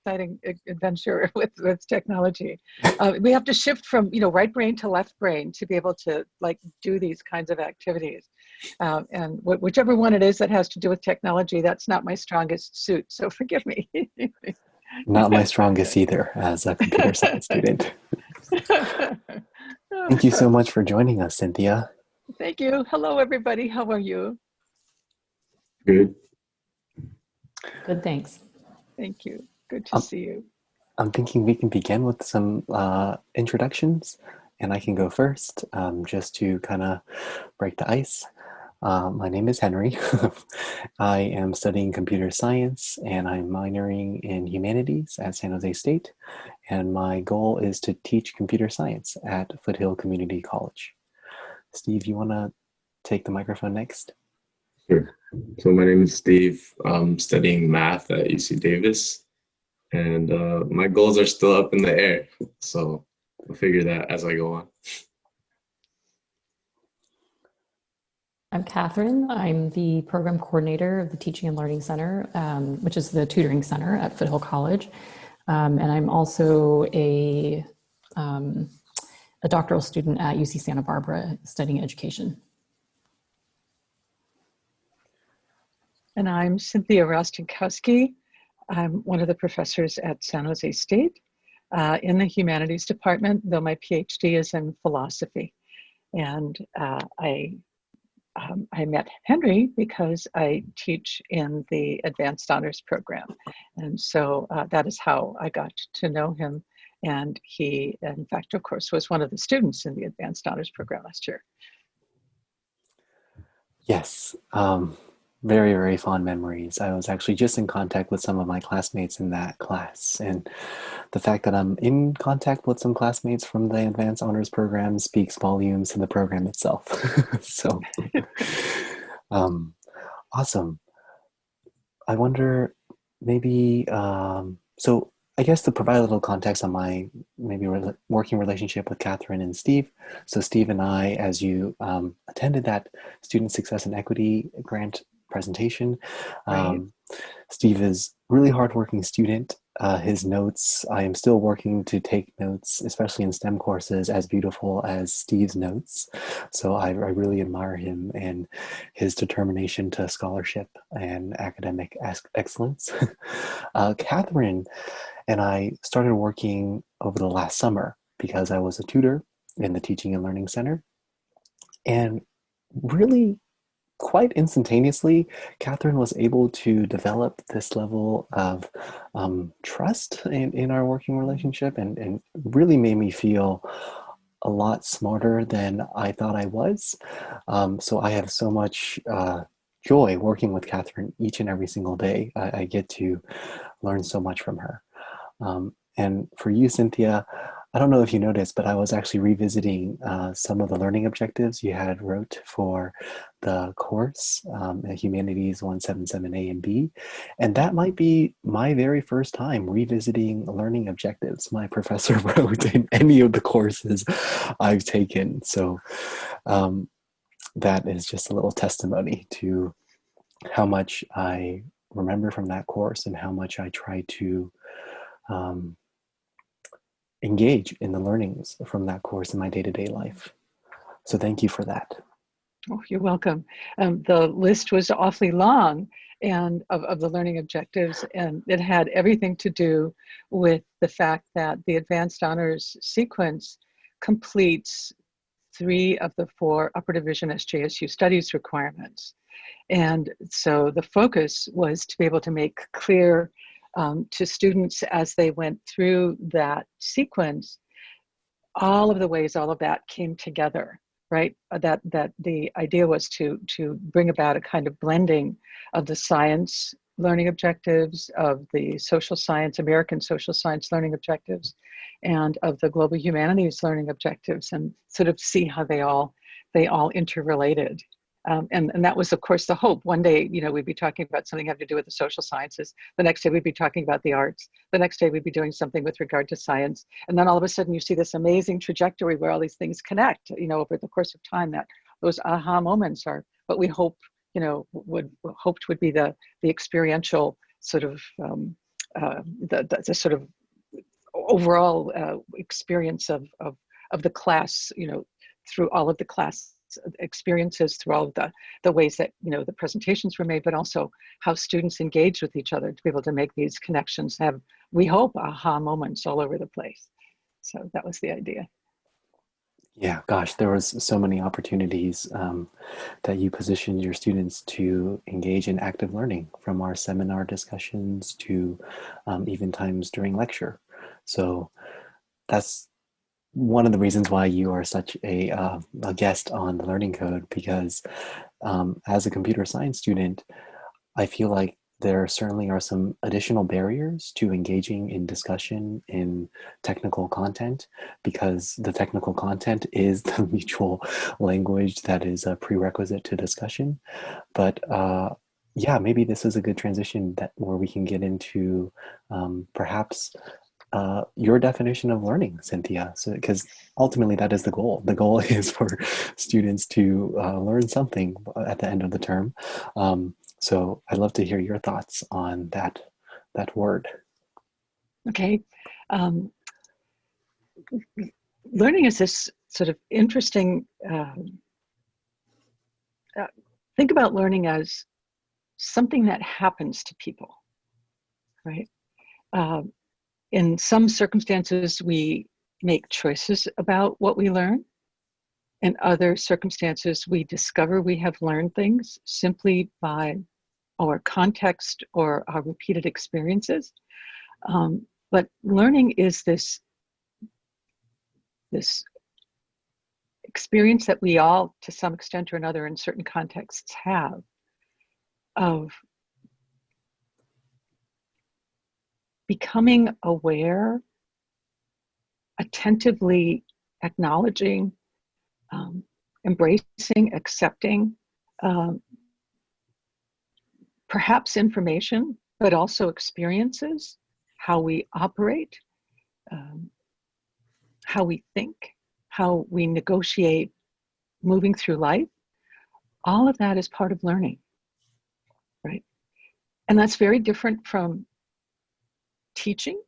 exciting adventure with technology. We have to shift from, right brain to left brain to be able to like do these kinds of activities. And whichever one it is that has to do with technology, that's not my strongest suit. So forgive me. Not my strongest either as a computer science student. Thank you so much for joining us, Cynthia. Thank you. Hello, everybody. How are you? Good. Good, thanks. Thank you. Good to see you. I'm thinking we can begin with some introductions, and I can go first just to kind of break the ice. My name is Henry. I am studying computer science, and I'm minoring in humanities at San Jose State, and my goal is to teach computer science at Foothill Community College. Steve, you want to take the microphone next? Sure. So my name is Steve. I'm studying math at UC Davis, and my goals are still up in the air. So I'll figure that as I go on. I'm Katherine. I'm the program coordinator of the Teaching and Learning Center, which is the tutoring center at Foothill College. And I'm also a doctoral student at UC Santa Barbara studying education. And I'm Cynthia Rostankowski. I'm one of the professors at San Jose State in the humanities department, though my PhD is in philosophy. And I met Henry because I teach in the advanced honors program. And so that is how I got to know him. And he, in fact, of course, was one of the students in the advanced honors program last year. Yes. Very, very fond memories. I was actually just in contact with some of my classmates in that class. And the fact that I'm in contact with some classmates from the Advanced Honors Program speaks volumes to the program itself. So, awesome. I wonder, maybe, so I guess to provide a little context on my working relationship with Katherine and Steve. So Steve and I, as you attended that Student Success and Equity Grant presentation. Right. Steve is a really hardworking student. His notes, I am still working to take notes, especially in STEM courses, as beautiful as Steve's notes. So I really admire him and his determination to scholarship and academic excellence. Katherine and I started working over the last summer because I was a tutor in the Teaching and Learning Center. And really, quite instantaneously, Katherine was able to develop this level of trust in our working relationship and really made me feel a lot smarter than I thought I was. So I have so much joy working with Katherine each and every single day. I get to learn so much from her. And for you, Cynthia, I don't know if you noticed, but I was actually revisiting some of the learning objectives you had wrote for the course, Humanities 177A and B. And that might be my very first time revisiting learning objectives my professor wrote in any of the courses I've taken. So that is just a little testimony to how much I remember from that course and how much I try to engage in the learnings from that course in my day-to-day life. So thank you for that. Oh, you're welcome. The list was awfully long and of the learning objectives, and it had everything to do with the fact that the advanced honors sequence completes 3 of the 4 upper division SJSU studies requirements. And so the focus was to be able to make clear to students as they went through that sequence, all of the ways all of that came together, right? That the idea was to bring about a kind of blending of the science learning objectives, of the social science, American social science learning objectives, and of the global humanities learning objectives, and sort of see how they all interrelated. And that was, of course, the hope. One day, we'd be talking about something having to do with the social sciences. The next day, we'd be talking about the arts. The next day, we'd be doing something with regard to science. And then all of a sudden, you see this amazing trajectory where all these things connect, over the course of time. That those aha moments are what we hope, hoped would be the experiential sort of the sort of overall experience of the class, through all of the class experiences, through all of the ways that, the presentations were made, but also how students engage with each other to be able to make these connections, have, we hope, aha moments all over the place. So that was the idea. Yeah, gosh, there was so many opportunities that you positioned your students to engage in active learning, from our seminar discussions to even times during lecture. So that's one of the reasons why you are such a guest on the Learning Code, because as a computer science student, I feel like there certainly are some additional barriers to engaging in discussion in technical content, because the technical content is the mutual language that is a prerequisite to discussion. But yeah, maybe this is a good transition where we can get into perhaps your definition of learning, Cynthia. So, because ultimately that is the goal. The goal is for students to learn something at the end of the term. So I'd love to hear your thoughts on that word. Okay. Learning is this sort of interesting, think about learning as something that happens to people, right? In some circumstances, we make choices about what we learn. In other circumstances, we discover we have learned things simply by our context or our repeated experiences. But learning is this experience that we all, to some extent or another, in certain contexts have, of becoming aware, attentively acknowledging, embracing, accepting, perhaps information, but also experiences, how we operate, how we think, how we negotiate moving through life. All of that is part of learning, right? And that's very different from teaching.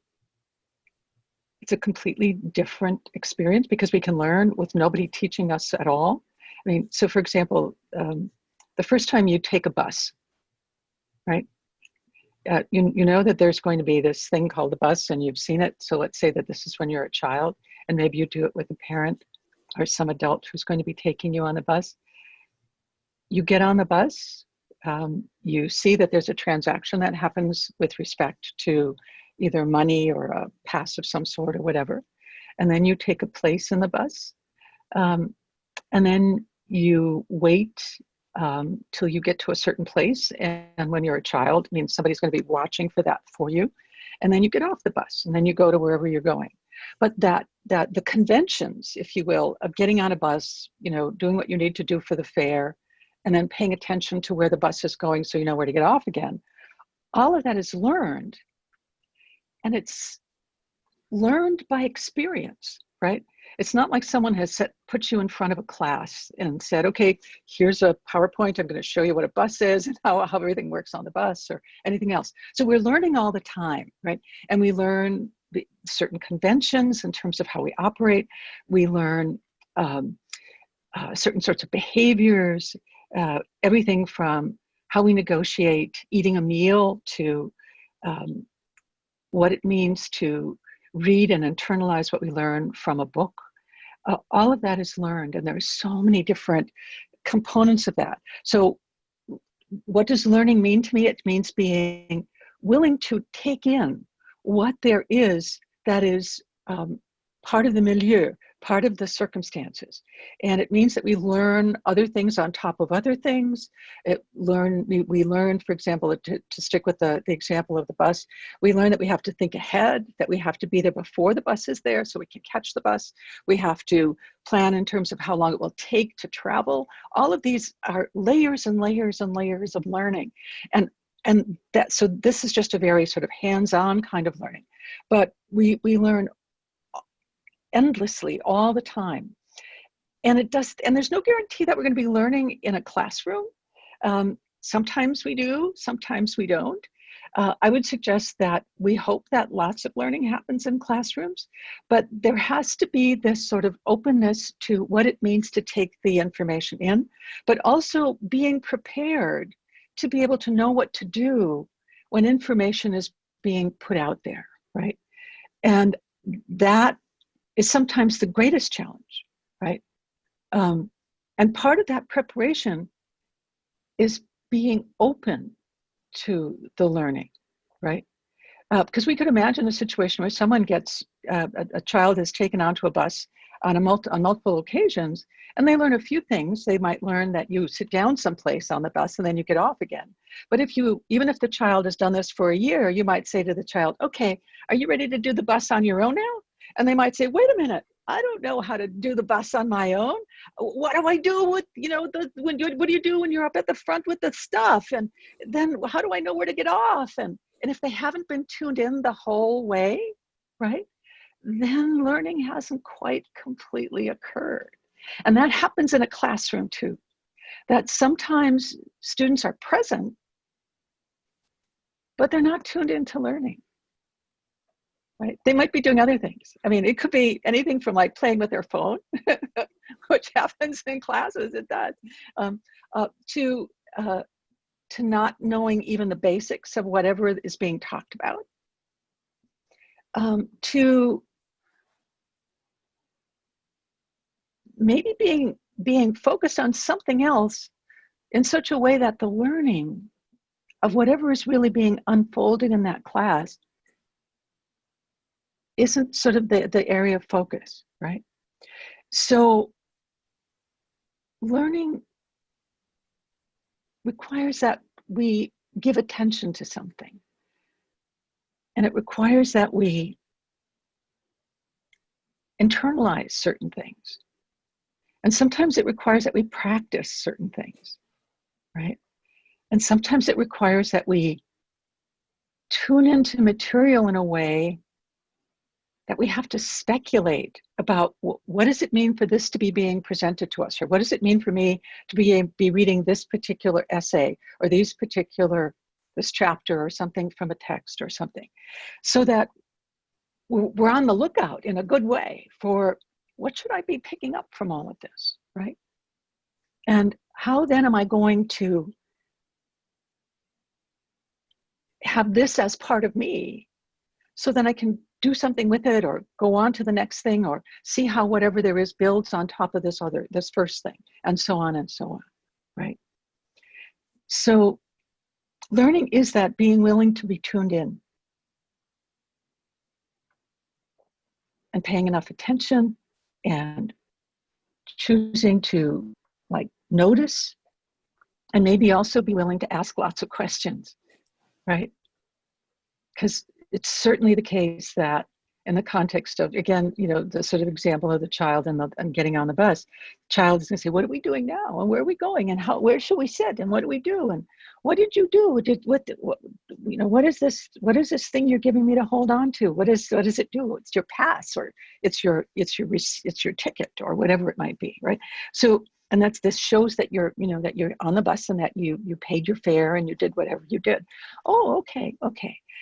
It's a completely different experience because we can learn with nobody teaching us at all. I mean, so for example, the first time you take a bus, right? You know that there's going to be this thing called the bus and you've seen it. So let's say that this is when you're a child and maybe you do it with a parent or some adult who's going to be taking you on the bus. You get on the bus, you see that there's a transaction that happens with respect to either money or a pass of some sort or whatever. And then you take a place in the bus. And then you wait till you get to a certain place. And when you're a child, it means somebody's going to be watching for that for you. And then you get off the bus and then you go to wherever you're going. But that the conventions, if you will, of getting on a bus, doing what you need to do for the fare, and then paying attention to where the bus is going so you know where to get off again, all of that is learned. And it's learned by experience, right? It's not like someone has put you in front of a class and said, okay, here's a PowerPoint. I'm going to show you what a bus is and how everything works on the bus or anything else. So we're learning all the time, right? And we learn certain conventions in terms of how we operate. We learn certain sorts of behaviors, everything from how we negotiate eating a meal to what it means to read and internalize what we learn from a book. All of that is learned, and there are so many different components of that. So what does learning mean to me? It means being willing to take in what there is that is part of the milieu, part of the circumstances. And it means that we learn other things on top of other things. We learn, for example, to stick with the example of the bus, we learn that we have to think ahead, that we have to be there before the bus is there so we can catch the bus. We have to plan in terms of how long it will take to travel. All of these are layers and layers and layers of learning. So this is just a very sort of hands-on kind of learning. But we learn endlessly all the time. And there's no guarantee that we're going to be learning in a classroom. Sometimes we do, sometimes we don't. I would suggest that we hope that lots of learning happens in classrooms, but there has to be this sort of openness to what it means to take the information in, but also being prepared to be able to know what to do when information is being put out there, right? And that is sometimes the greatest challenge, right? And part of that preparation is being open to the learning, right? Because we could imagine a situation where someone gets, a child is taken onto a bus on multiple occasions, and they learn a few things. They might learn that you sit down someplace on the bus and then you get off again. But even if the child has done this for a year, you might say to the child, okay, are you ready to do the bus on your own now? And they might say, wait a minute, I don't know how to do the bus on my own. What do I do with, what do you do when you're up at the front with the stuff? And then how do I know where to get off? And if they haven't been tuned in the whole way, right, then learning hasn't quite completely occurred. And that happens in a classroom too, that sometimes students are present, but they're not tuned into learning. Right? They might be doing other things. I mean, it could be anything from like playing with their phone, which happens in classes, it does, to not knowing even the basics of whatever is being talked about, to maybe being focused on something else in such a way that the learning of whatever is really being unfolded in that class isn't sort of the area of focus, right? So learning requires that we give attention to something. And it requires that we internalize certain things. And sometimes it requires that we practice certain things, right? And sometimes it requires that we tune into material in a way that we have to speculate about what does it mean for this to be being presented to us, or what does it mean for me to be reading this particular essay or this chapter or something from a text or something, so that we're on the lookout in a good way for what should I be picking up from all of this, right? And how then am I going to have this as part of me so then I can do something with it or go on to the next thing or see how whatever there is builds on top of this first thing, and so on, right? So learning is that being willing to be tuned in and paying enough attention and choosing to notice, and maybe also be willing to ask lots of questions, right? Because it's certainly the case that in the context of, again, the sort of example of the child and getting on the bus, child is going to say, what are we doing now? And where are we going? And where should we sit? And what do we do? And what did you do? What is this thing you're giving me to hold on to? What does it do? It's your pass, or it's your ticket, or whatever it might be, right? So, and this shows that you're on the bus and that you paid your fare and you did whatever you did. Oh, okay.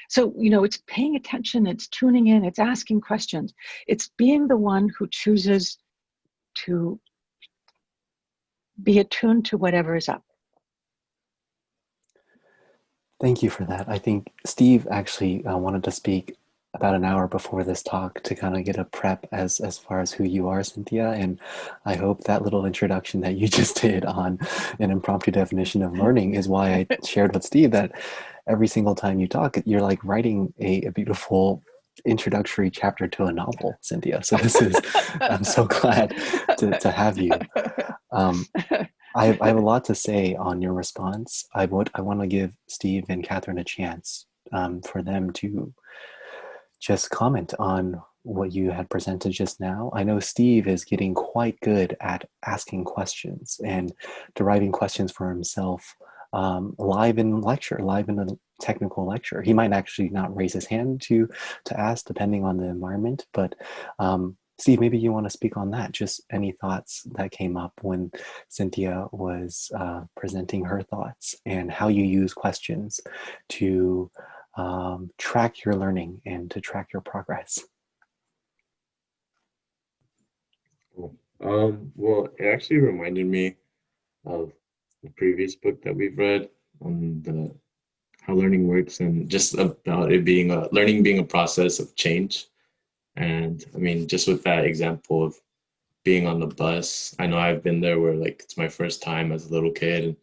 So, it's paying attention, it's tuning in, it's asking questions. It's being the one who chooses to be attuned to whatever is up. Thank you for that. I think Steve actually wanted to speak about an hour before this talk to kind of get a prep as far as who you are, Cynthia. And I hope that little introduction that you just did on an impromptu definition of learning is why I shared with Steve that every single time you talk, you're like writing a beautiful introductory chapter to a novel, Cynthia. So I'm so glad to have you. I have a lot to say on your response. I want to give Steve and Katherine a chance for them to just comment on what you had presented just now. I know Steve is getting quite good at asking questions and deriving questions for himself live in a technical lecture. He might actually not raise his hand to ask, depending on the environment, but Steve, maybe you want to speak on that. Just any thoughts that came up when Cynthia was presenting her thoughts, and how you use questions to track your learning and to track your progress? Cool. Well, it actually reminded me of the previous book that we've read on the how learning works, and just about it being learning being a process of change. And I mean, just with that example of being on the bus, I know I've been there where like it's my first time as a little kid and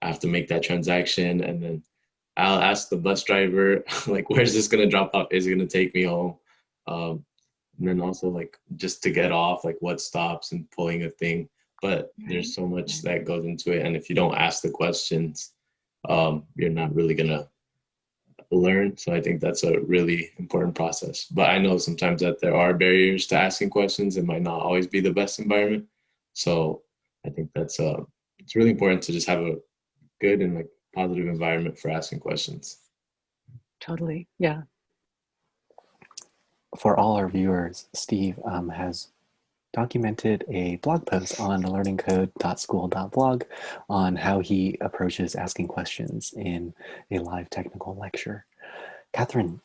I have to make that transaction, and then I'll ask the bus driver like, where's this gonna drop off? Is it gonna take me home? And then also like just to get off, like what stops and pulling a thing. But there's so much that goes into it, and if you don't ask the questions, you're not really gonna learn. So I think that's a really important process. But I know sometimes that there are barriers to asking questions. It might not always be the best environment. So I think that's it's really important to just have a good and like positive environment for asking questions. Totally. Yeah. For all our viewers, Steve has documented a blog post on learningcode.school.blog on how he approaches asking questions in a live technical lecture. Katherine,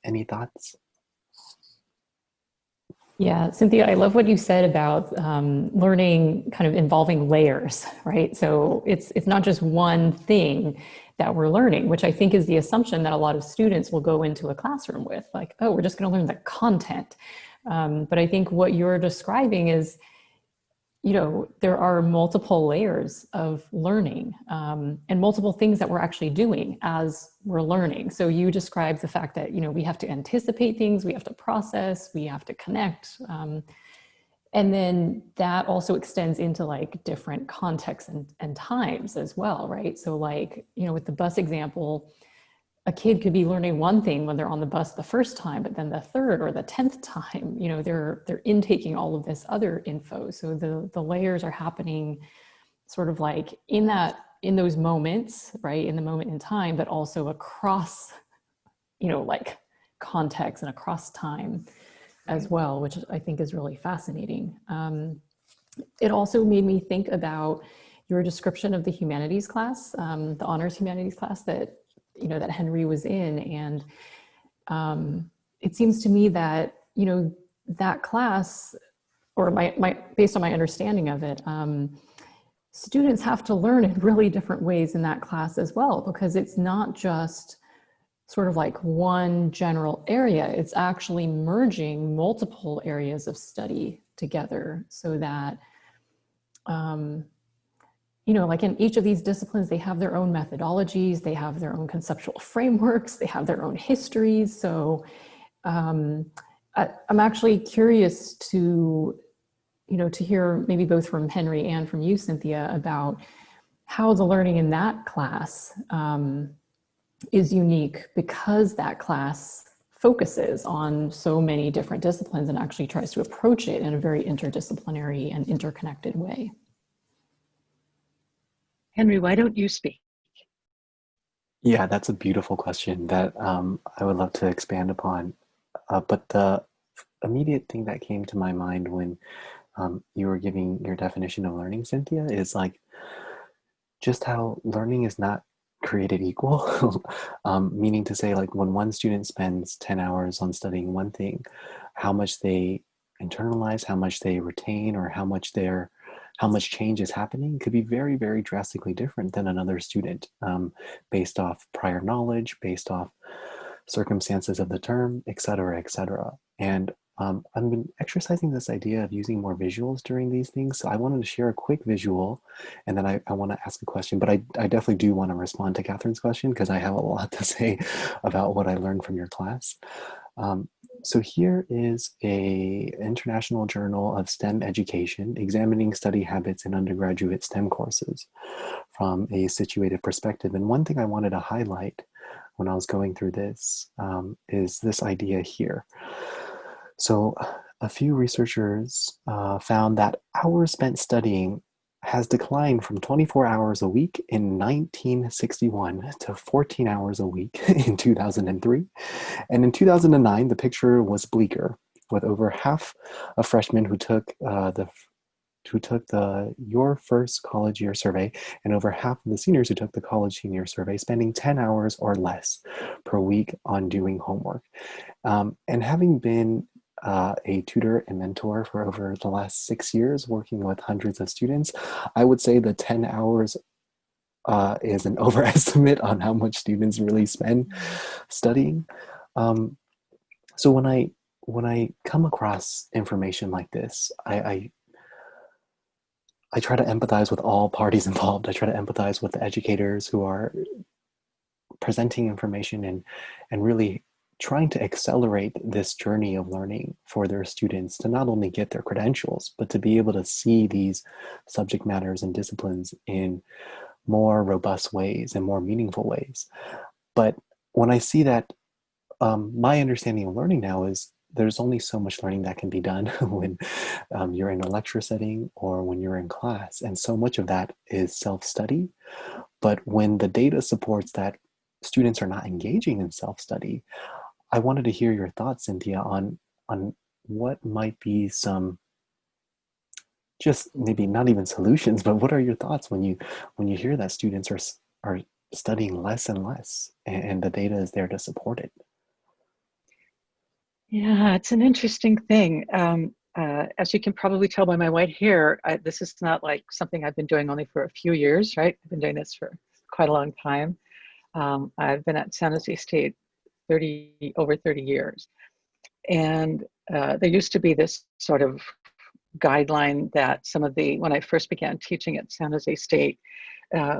any thoughts? Yeah, Cynthia, I love what you said about learning kind of involving layers, right? So it's not just one thing that we're learning, which I think is the assumption that a lot of students will go into a classroom with, like, oh, we're just going to learn the content. But I think what you're describing is, you know, there are multiple layers of learning and multiple things that we're actually doing as we're learning. So you described the fact that, you know, we have to anticipate things, we have to process, we have to connect. And then that also extends into like different contexts and times as well, right? So like, you know, with the bus example, a kid could be learning one thing when they're on the bus the first time, but then the third or the 10th time, you know, they're intaking all of this other info. So the layers are happening sort of like in those moments, right? In the moment in time, but also across, you know, like context and across time as well, which I think is really fascinating. It also made me think about your description of the humanities class, the honors humanities class that, you know, that Henry was in. And it seems to me that, you know, that class, or based on my understanding of it, students have to learn in really different ways in that class as well, because it's not just sort of like one general area, it's actually merging multiple areas of study together so that, you know, like in each of these disciplines, they have their own methodologies, they have their own conceptual frameworks, they have their own histories. So I'm actually curious to, you know, to hear maybe both from Henry and from you, Cynthia, about how the learning in that class is unique, because that class focuses on so many different disciplines and actually tries to approach it in a very interdisciplinary and interconnected way. Henry, why don't you speak? Yeah, that's a beautiful question that I would love to expand upon. But the immediate thing that came to my mind when you were giving your definition of learning, Cynthia, is like just how learning is not created equal. Meaning to say, like when one student spends 10 hours on studying one thing, how much they internalize, how much they retain, or how much change is happening could be very, very drastically different than another student, based off prior knowledge, based off circumstances of the term, et cetera, et cetera. And I've been exercising this idea of using more visuals during these things. So I wanted to share a quick visual, and then I want to ask a question, but I definitely do want to respond to Katherine's question because I have a lot to say about what I learned from your class. So here is a International Journal of STEM Education examining study habits in undergraduate STEM courses from a situated perspective. And one thing I wanted to highlight when I was going through this is this idea here. So a few researchers found that hours spent studying has declined from 24 hours a week in 1961 to 14 hours a week in 2003. And in 2009, the picture was bleaker, with over half of freshmen who took the who took your first college year survey and over half of the seniors who took the college senior survey spending 10 hours or less per week on doing homework. And having been a tutor and mentor for over the last 6 years, working with hundreds of students, I would say the 10 hours is an overestimate on how much students really spend studying. So when I come across information like this, I try to empathize with all parties involved. I try to empathize with the educators who are presenting information and really trying to accelerate this journey of learning for their students to not only get their credentials, but to be able to see these subject matters and disciplines in more robust ways and more meaningful ways. But when I see that, my understanding of learning now is there's only so much learning that can be done when you're in a lecture setting or when you're in class. And so much of that is self-study. But when the data supports that students are not engaging in self-study, I wanted to hear your thoughts, Cynthia, on what might be some, just maybe not even solutions, but what are your thoughts when you hear that students are studying less and less, and the data is there to support it? Yeah, it's an interesting thing. As you can probably tell by my white hair, this is not like something I've been doing only for a few years, right? I've been doing this for quite a long time. I've been at San Jose State over 30 years. And there used to be this sort of guideline that when I first began teaching at San Jose State,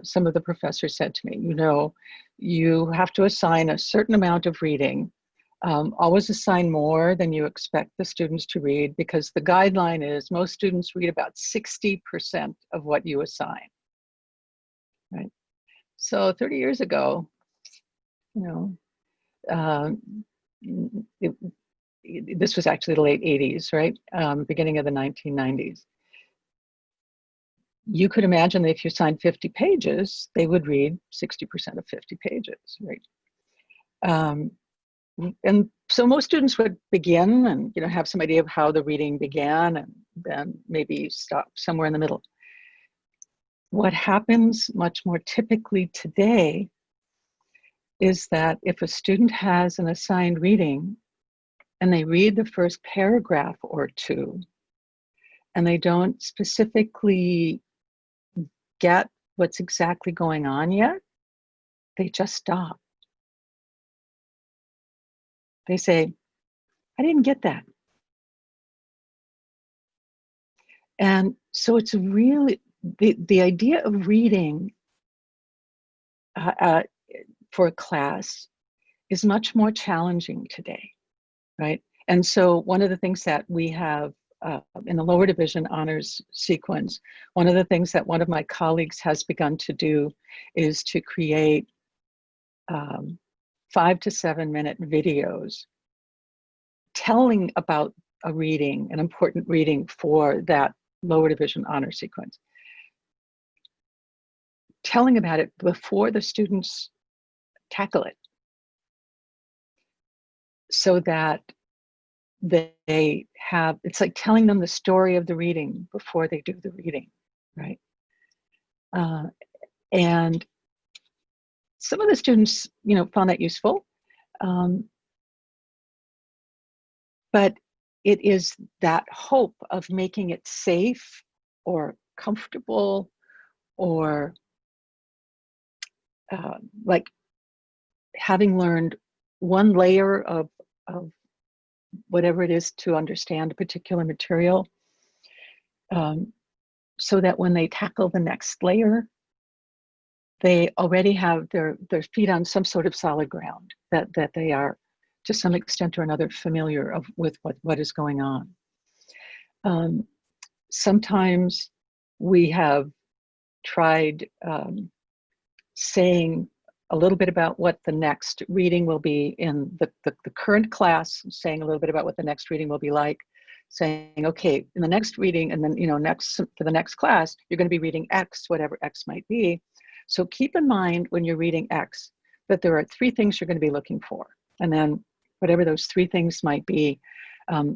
some of the professors said to me, you have to assign a certain amount of reading. Always assign more than you expect the students to read, because the guideline is most students read about 60% of what you assign, right? So 30 years ago, this was actually the late 80s, right? Beginning of the 1990s. You could imagine that if you assigned 50 pages, they would read 60% of 50 pages, right? And so most students would begin and have some idea of how the reading began, and then maybe stop somewhere in the middle. What happens much more typically today is that if a student has an assigned reading and they read the first paragraph or two and they don't specifically get what's exactly going on yet, they just stop. They say, I didn't get that. And so it's really, the idea of reading for a class is much more challenging today, right? And so one of the things that we have in the lower division honors sequence, one of the things that one of my colleagues has begun to do is to create 5 to 7 minute videos telling about a reading, an important reading for that lower division honor sequence. Telling about it before the students tackle it, so that they have, it's like telling them the story of the reading before they do the reading, right? And some of the students, found that useful. But it is that hope of making it safe or comfortable, or like having learned one layer of whatever it is to understand a particular material, so that when they tackle the next layer, they already have their feet on some sort of solid ground, that they are to some extent or another familiar with what is going on. Sometimes we have tried saying a little bit about what the next reading will be in the current class, saying a little bit about what the next reading will be like, saying, okay, in the next reading, and then, next for the next class, you're going to be reading X, whatever X might be. So keep in mind when you're reading X that there are 3 things you're going to be looking for. And then whatever those 3 things might be,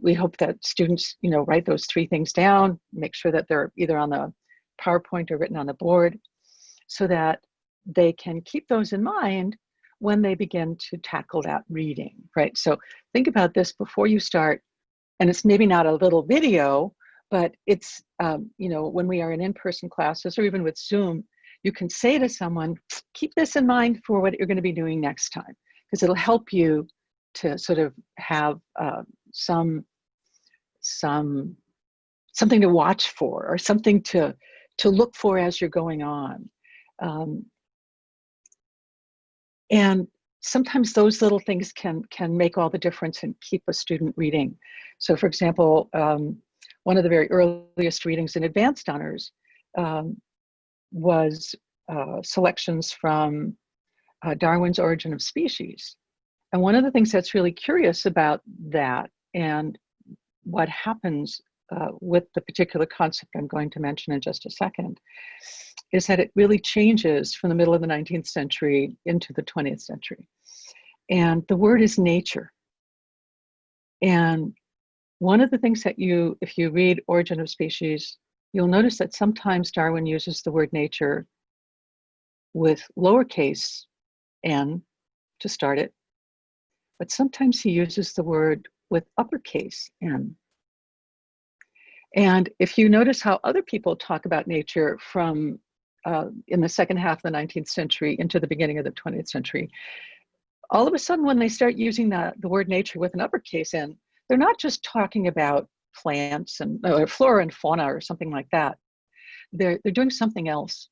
We hope that students, write those 3 things down, make sure that they're either on the PowerPoint or written on the board, so that they can keep those in mind when they begin to tackle that reading, right? So think about this before you start, and it's maybe not a little video, but it's, when we are in in-person classes or even with Zoom, you can say to someone, keep this in mind for what you're going to be doing next time, because it'll help you to sort of have something to watch for, or something to look for as you're going on. And sometimes those little things can make all the difference and keep a student reading. So for example, one of the very earliest readings in advanced honors was selections from Darwin's Origin of Species. And one of the things that's really curious about that, and what happens with the particular concept I'm going to mention in just a second, is that it really changes from the middle of the 19th century into the 20th century. And the word is nature. And one of the things that if you read Origin of Species, you'll notice that sometimes Darwin uses the word nature with lowercase n to start it, but sometimes he uses the word with uppercase n. And if you notice how other people talk about nature from in the second half of the 19th century into the beginning of the 20th century, all of a sudden when they start using the word nature with an uppercase n, they're not just talking about plants and or flora and fauna or something like that. They're doing something else.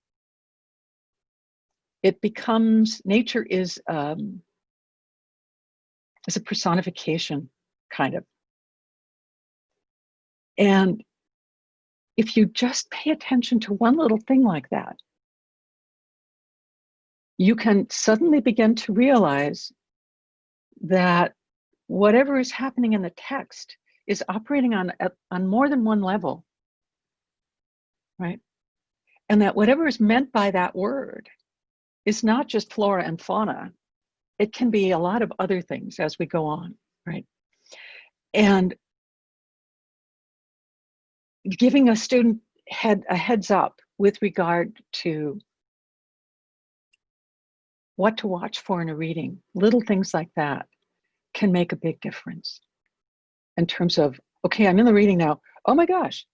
It becomes, nature is a personification, kind of. And if you just pay attention to one little thing like that, you can suddenly begin to realize that whatever is happening in the text is operating on more than one level, right? And that whatever is meant by that word is not just flora and fauna. It can be a lot of other things as we go on, right? And giving a student a heads up with regard to what to watch for in a reading, little things like that can make a big difference in terms of, okay, I'm in the reading now. Oh my gosh,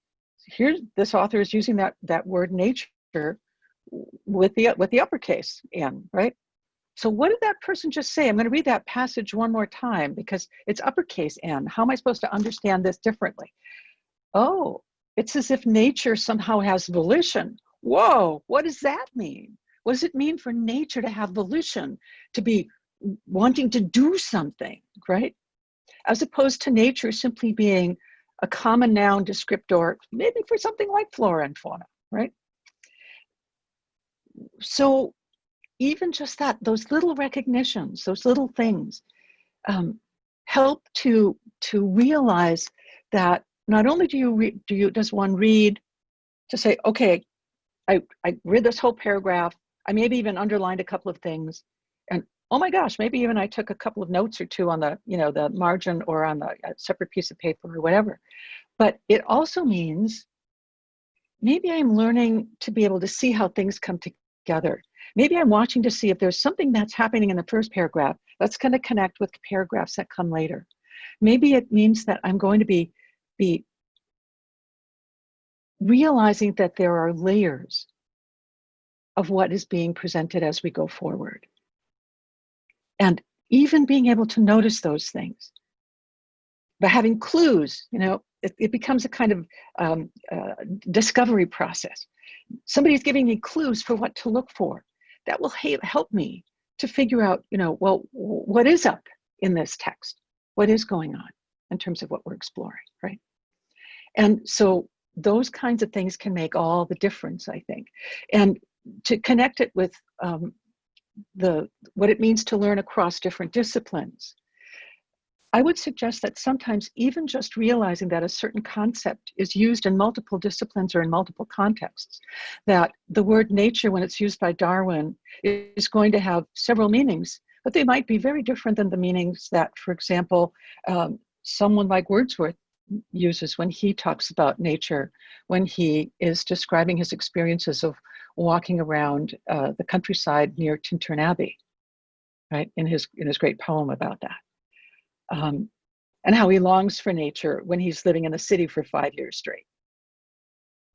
here's this author is using that word nature with the uppercase n, right? So what did that person just say? I'm going to read that passage one more time because it's uppercase n. How am I supposed to understand this differently? Oh, it's as if nature somehow has volition. Whoa, what does that mean? What does it mean for nature to have volition, to be wanting to do something, right? As opposed to nature simply being a common noun descriptor, maybe for something like flora and fauna, right? So even just that, those little recognitions, those little things help to realize that not only does one read to say, okay, I read this whole paragraph, I maybe even underlined a couple of things, and oh my gosh, maybe even I took a couple of notes or two on the the margin or on the separate piece of paper or whatever. But it also means maybe I'm learning to be able to see how things come together. Maybe I'm watching to see if there's something that's happening in the first paragraph that's going to connect with paragraphs that come later. Maybe it means that I'm going to be realizing that there are layers of what is being presented as we go forward. And even being able to notice those things. But having clues, it becomes a kind of discovery process. Somebody's giving me clues for what to look for. That will help me to figure out, well, what is up in this text? What is going on in terms of what we're exploring, right? And so those kinds of things can make all the difference, I think. And to connect it with what it means to learn across different disciplines, I would suggest that sometimes even just realizing that a certain concept is used in multiple disciplines or in multiple contexts, that the word nature, when it's used by Darwin, is going to have several meanings, but they might be very different than the meanings that, for example, someone like Wordsworth uses when he talks about nature, when he is describing his experiences of walking around the countryside near Tintern Abbey, right, in his great poem about that. And how he longs for nature when he's living in a city for 5 years straight,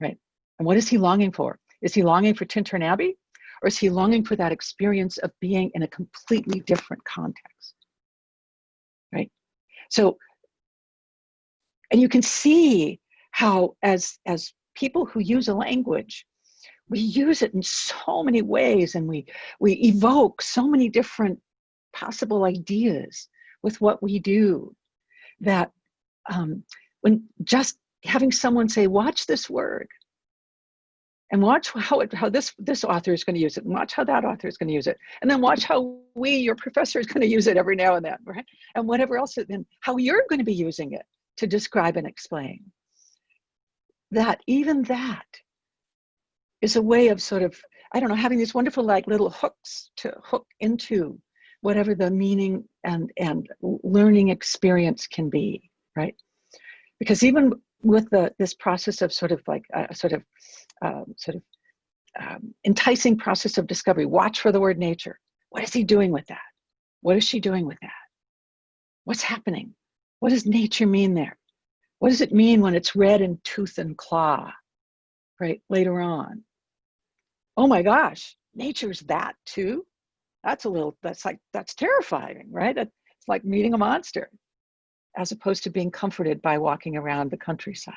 right? And what is he longing for? Is he longing for Tintern Abbey? Or is he longing for that experience of being in a completely different context, right? So, and you can see how as people who use a language, we use it in so many ways, and we evoke so many different possible ideas with what we do, that when just having someone say, watch this word, and watch how this author is going to use it, and watch how that author is going to use it, and then watch how your professor is going to use it every now and then, right? And whatever else, and how you're going to be using it to describe and explain. That even that is a way of sort of, I don't know, having these wonderful like little hooks to hook into whatever the meaning and learning experience can be, right? Because even with this process of sort of like enticing process of discovery, watch for the word nature. What is he doing with that? What is she doing with that? What's happening? What does nature mean there? What does it mean when it's red in tooth and claw, right, later on? Oh my gosh, nature's that too? That's terrifying, right? It's like meeting a monster, as opposed to being comforted by walking around the countryside.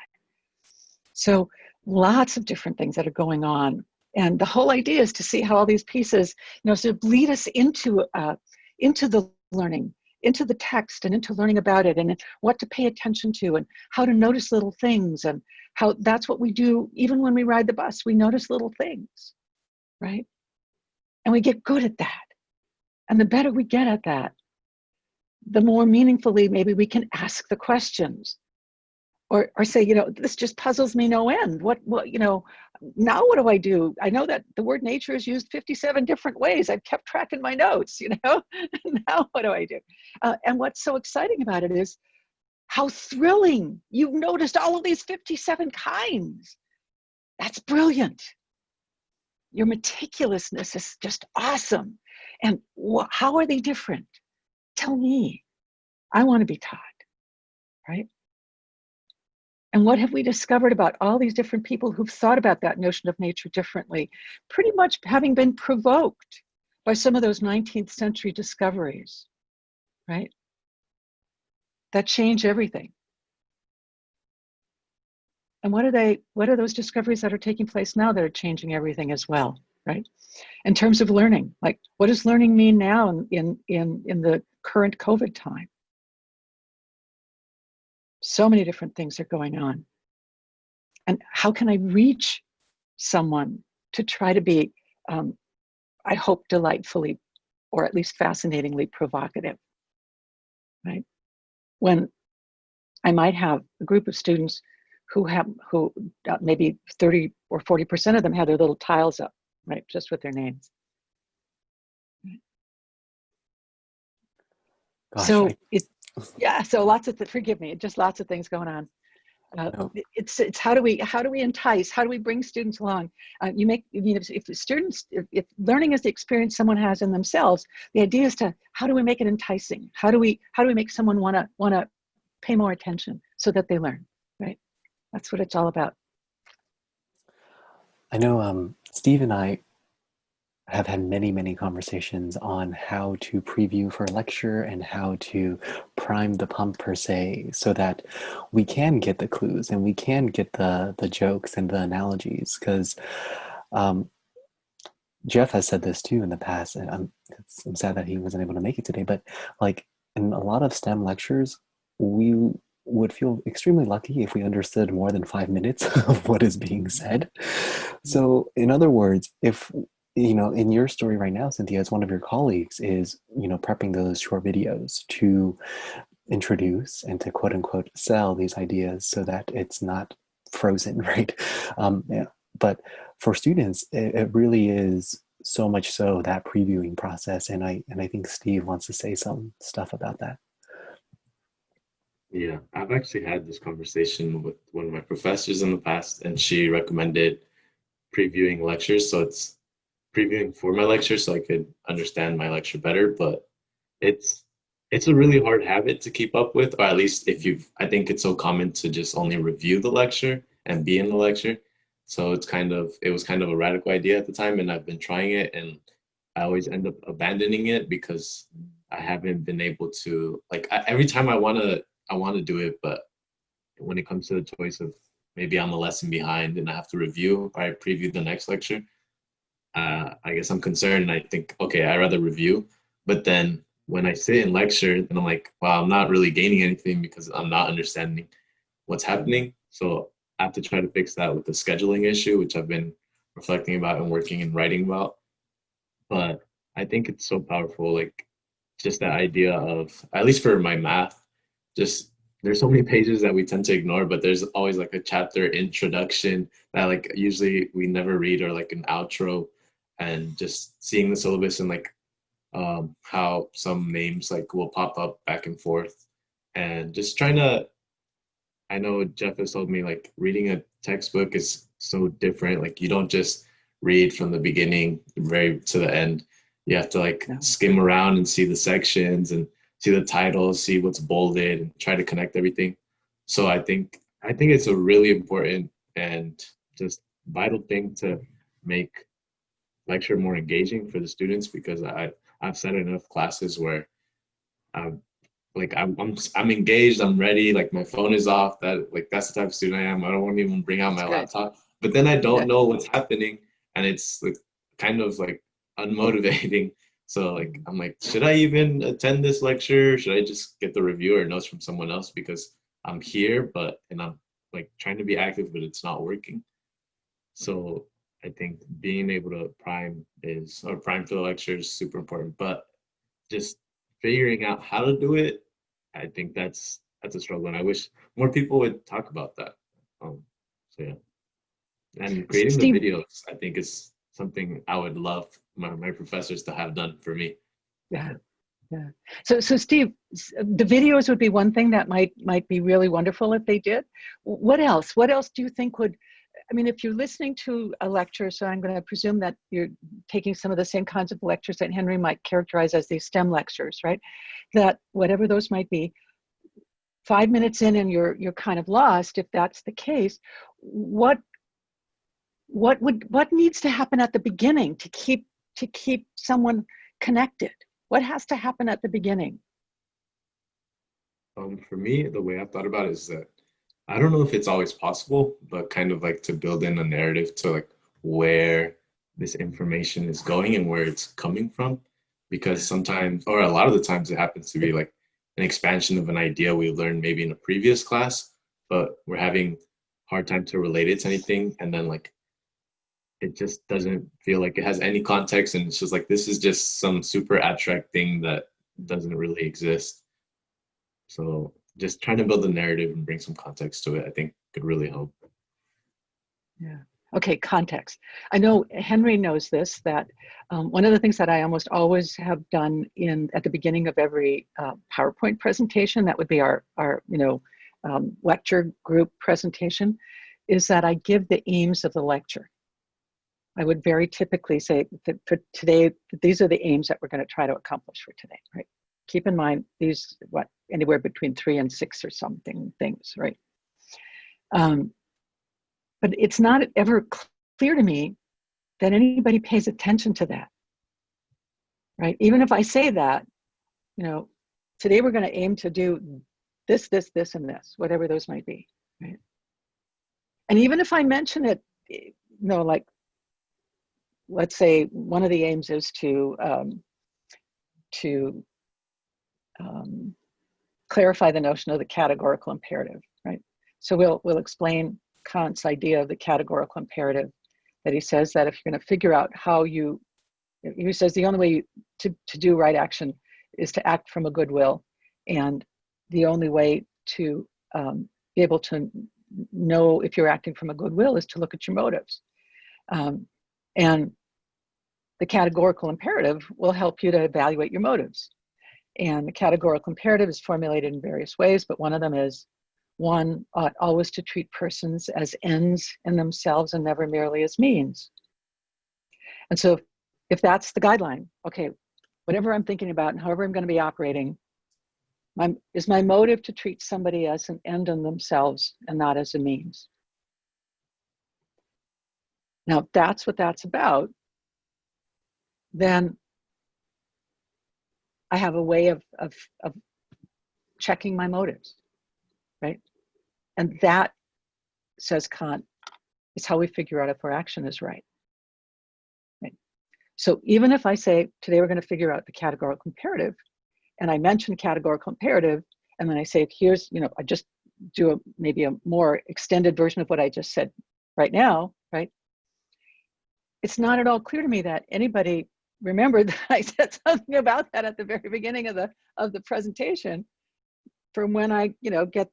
So lots of different things that are going on. And the whole idea is to see how all these pieces, sort of lead us into the learning, into the text, and into learning about it, and what to pay attention to, and how to notice little things, and how that's what we do even when we ride the bus. We notice little things, right? And we get good at that. And the better we get at that, the more meaningfully maybe we can ask the questions, or say, this just puzzles me no end. What, now what do I do? I know that the word nature is used 57 different ways. I've kept track in my notes, now what do I do? And what's so exciting about it is how thrilling you've noticed all of these 57 kinds. That's brilliant. Your meticulousness is just awesome. And how are they different? Tell me. I want to be taught, right? And what have we discovered about all these different people who've thought about that notion of nature differently, pretty much having been provoked by some of those 19th century discoveries, right? That change everything. And what are those discoveries that are taking place now that are changing everything as well, right? In terms of learning, like what does learning mean now in the current COVID time? So many different things are going on. And how can I reach someone to try to be, I hope, delightfully, or at least fascinatingly provocative, right? When I might have a group of students who maybe 30 or 40% of them have their little tiles up, right, just with their names. Gosh, So so lots of forgive me, just lots of things going on. No. It's how do we entice, how do we bring students along? If learning is the experience someone has in themselves, the idea is how do we make it enticing? How do we make someone want to pay more attention so that they learn, right? That's what it's all about. I know Steve and I have had many, many conversations on how to preview for a lecture and how to prime the pump per se, so that we can get the clues and we can get the jokes and the analogies. Because Jeff has said this too in the past, and I'm sad that he wasn't able to make it today, but like in a lot of STEM lectures, we would feel extremely lucky if we understood more than 5 minutes of what is being said. So in other words, if in your story right now, Cynthia, as one of your colleagues is, prepping those short videos to introduce and to quote unquote sell these ideas so that it's not frozen, right? Yeah. But for students, it really is so much so that previewing process. And I think Steve wants to say some stuff about that. Yeah, I've actually had this conversation with one of my professors in the past, and she recommended previewing lectures. So it's previewing for my lecture so I could understand my lecture better. But it's it's a really hard habit to keep up with, or at least if you've, I think it's so common to just only review the lecture and be in the lecture. So it was kind of a radical idea at the time, and I've been trying it, and I always end up abandoning it because I haven't been able to, like, every time I want to do it, but when it comes to the choice of maybe I'm a lesson behind and I have to review or I preview the next lecture, I guess I'm concerned and I think, okay, I'd rather review. But then when I sit in lecture, and I'm like, wow, I'm not really gaining anything because I'm not understanding what's happening. So I have to try to fix that with the scheduling issue, which I've been reflecting about and working and writing about. But I think it's so powerful, like just that idea of, at least for my math, just there's so many pages that we tend to ignore, but there's always like a chapter introduction that like usually we never read, or like an outro, and just seeing the syllabus and like how some names like will pop up back and forth, and just trying to, I know Jeff has told me like reading a textbook is so different. Like you don't just read from the beginning very to the end. You have to like No. skim around and see the sections and see the titles, see what's bolded, and try to connect everything. So I think it's a really important and just vital thing to make lecture more engaging for the students, because I've sat in enough classes where I'm like I'm engaged, I'm ready, like my phone is off. That like that's the type of student I am. I don't want to even bring out It's my good. laptop. But then I don't Good. know what's happening, and it's like kind of like unmotivating. So like I'm like, should I even attend this lecture? Should I just get the review or notes from someone else because I'm here, but and I'm like trying to be active, but it's not working. So I think being able to prime for the lecture is super important. But just figuring out how to do it, I think that's a struggle, and I wish more people would talk about that. So yeah, and creating the Steve, videos, I think is something I would love my professors to have done for me. yeah, yeah. So Steve, the videos would be one thing that might be really wonderful if they did. What else? What else do you think would, I mean, if you're listening to a lecture, so I'm going to presume that you're taking some of the same kinds of lectures that Henry might characterize as these STEM lectures, right? That whatever those might be, 5 minutes in and you're kind of lost. If that's the case, what what needs to happen at the beginning to keep someone connected? What has to happen at the beginning? For me, the way I've thought about it is that I don't know if it's always possible, but kind of like to build in a narrative to like where this information is going and where it's coming from. Because sometimes, or a lot of the times, it happens to be like an expansion of an idea we learned maybe in a previous class, but we're having hard time to relate it to anything. And then like it just doesn't feel like it has any context. And it's just like, this is just some super abstract thing that doesn't really exist. So just trying to build a narrative and bring some context to it, I think could really help. Yeah. Okay, context. I know Henry knows this, that one of the things that I almost always have done at the beginning of every PowerPoint presentation, that would be our lecture group presentation, is that I give the aims of the lecture. I would very typically say that for today, these are the aims that we're going to try to accomplish for today, right? Keep in mind these, anywhere between 3 and 6 or something things, right? But it's not ever clear to me that anybody pays attention to that, right? Even if I say that, today we're going to aim to do this, this, this, and this, whatever those might be, right? And even if I mention it, like, let's say one of the aims is to clarify the notion of the categorical imperative, right? So we'll explain Kant's idea of the categorical imperative, that he says that if you're going to figure out how he says the only way to do right action is to act from a goodwill, and the only way to be able to know if you're acting from a goodwill is to look at your motives. And the categorical imperative will help you to evaluate your motives. And the categorical imperative is formulated in various ways, but one of them is, one ought always to treat persons as ends in themselves and never merely as means. And so if that's the guideline, okay, whatever I'm thinking about and however I'm going to be operating, is my motive to treat somebody as an end in themselves and not as a means. Now, if that's what that's about, then I have a way of checking my motives, right? And that, says Kant, is how we figure out if our action is right. Right? So even if I say, today we're going to figure out the categorical imperative, and I mention categorical imperative, and then I say, here's, I just do maybe a more extended version of what I just said right now, right? It's not at all clear to me that anybody remembered that I said something about that at the very beginning of the presentation from when I, get,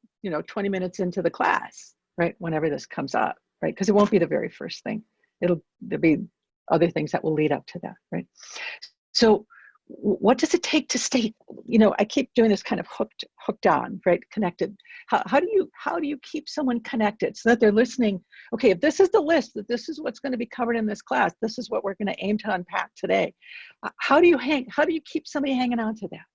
20 minutes into the class, right? Whenever this comes up, right? Because it won't be the very first thing. There'll be other things that will lead up to that, right? So what does it take to stay, I keep doing this kind of hooked on, right? Connected. How do you keep someone connected so that they're listening? Okay, if this is the list, that this is what's going to be covered in this class, this is what we're going to aim to unpack today. How do you keep somebody hanging on to that?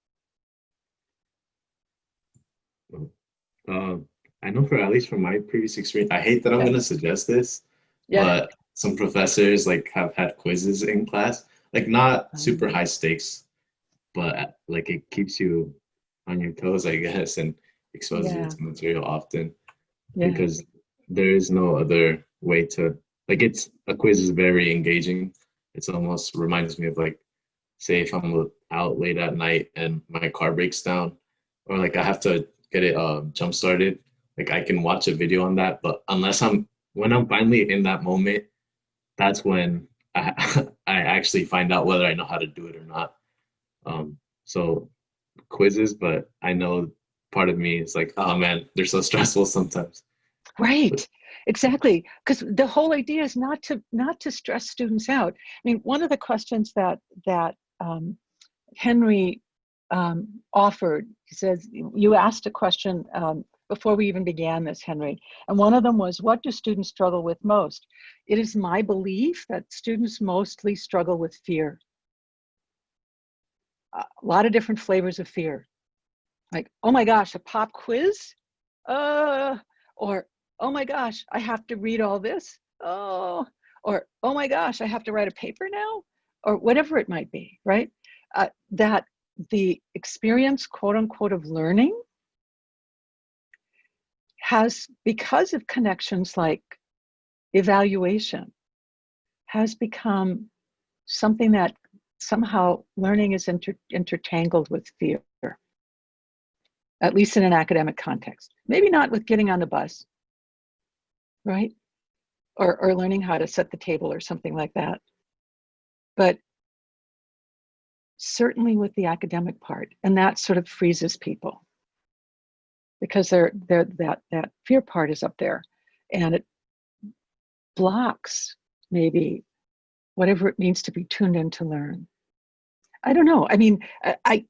I know at least from my previous experience, I hate that I'm going to suggest this, Yeah. but some professors have had quizzes in class, not super high stakes, but it keeps you on your toes, I guess, and exposes you to material often, because there is no other way to, a quiz is very engaging. It's almost reminds me of say if I'm out late at night and my car breaks down, or I have to get it jump started, I can watch a video on that, but when I'm finally in that moment, that's when I I actually find out whether I know how to do it or not. So quizzes, but I know part of me is oh man, they're so stressful sometimes. Right, exactly. Because the whole idea is not to stress students out. I mean, one of the questions that Henry offered, he says, you asked a question before we even began this, Henry, and one of them was, what do students struggle with most? It is my belief that students mostly struggle with fear. A lot of different flavors of fear. Oh my gosh, a pop quiz? Or, oh my gosh, I have to read all this? Or, oh my gosh, I have to write a paper now? Or whatever it might be, right? That the experience, quote unquote, of learning has, because of connections like evaluation, has become something that somehow learning is intertangled with fear, at least in an academic context. Maybe not with getting on the bus, right? Or learning how to set the table or something like that. But certainly with the academic part, and that sort of freezes people because that fear part is up there, and it blocks maybe whatever it means to be tuned in to learn. I don't know. I mean, I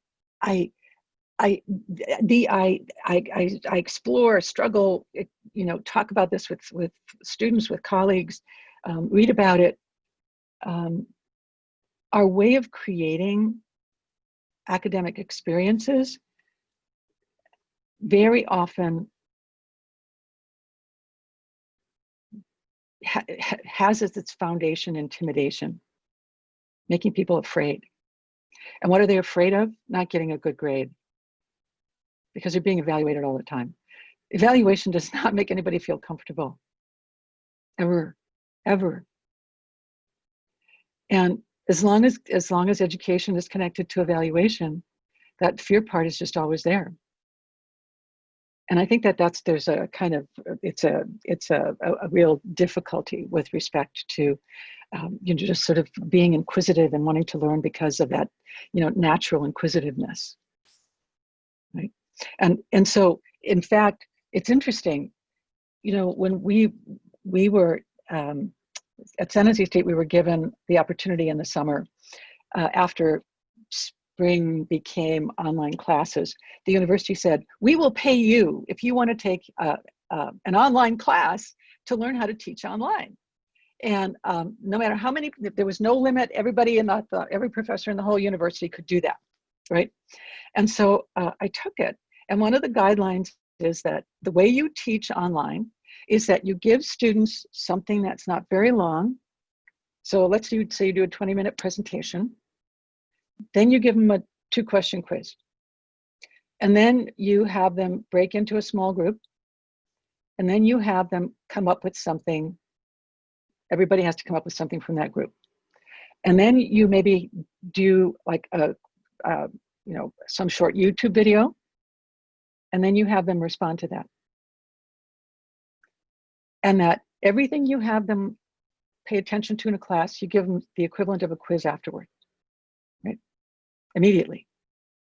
explore, struggle, talk about this with students, with colleagues, read about it. Our way of creating academic experiences very often has as its foundation intimidation, making people afraid. And what are they afraid of? Not getting a good grade, because they're being evaluated all the time. Evaluation does not make anybody feel comfortable, ever. And as long as education is connected to evaluation, that fear part is just always there. And I think there's a kind of, it's a real difficulty with respect to just sort of being inquisitive and wanting to learn because of that, natural inquisitiveness, right? And so, in fact, it's interesting, when we were at San Jose State, we were given the opportunity in the summer after became online classes, the university said, we will pay you if you want to take an online class to learn how to teach online. And no matter how many, there was no limit. Everybody in every professor in the whole university could do that, right? And so I took it. And one of the guidelines is that the way you teach online is that you give students something that's not very long. So let's say you do a 20-minute presentation. Then you give them a 2-question quiz. And then you have them break into a small group. And then you have them come up with something. Everybody has to come up with something from that group. And then you maybe do like some short YouTube video. And then you have them respond to that. And that everything you have them pay attention to in a class, you give them the equivalent of a quiz afterward, right? Immediately,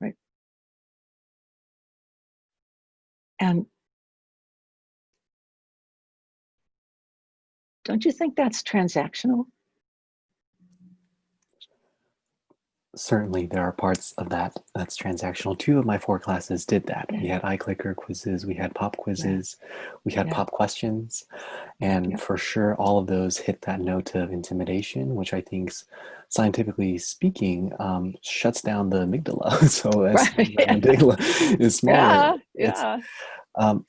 right? And don't you think that's transactional? Certainly, there are parts of that that's transactional. 2 of my 4 classes did that. Yeah. We had iClicker quizzes, we had pop quizzes, we had Yeah. pop questions, and for sure, all of those hit that note of intimidation, which I think, scientifically speaking, shuts down the amygdala. So as Right. the amygdala is smaller,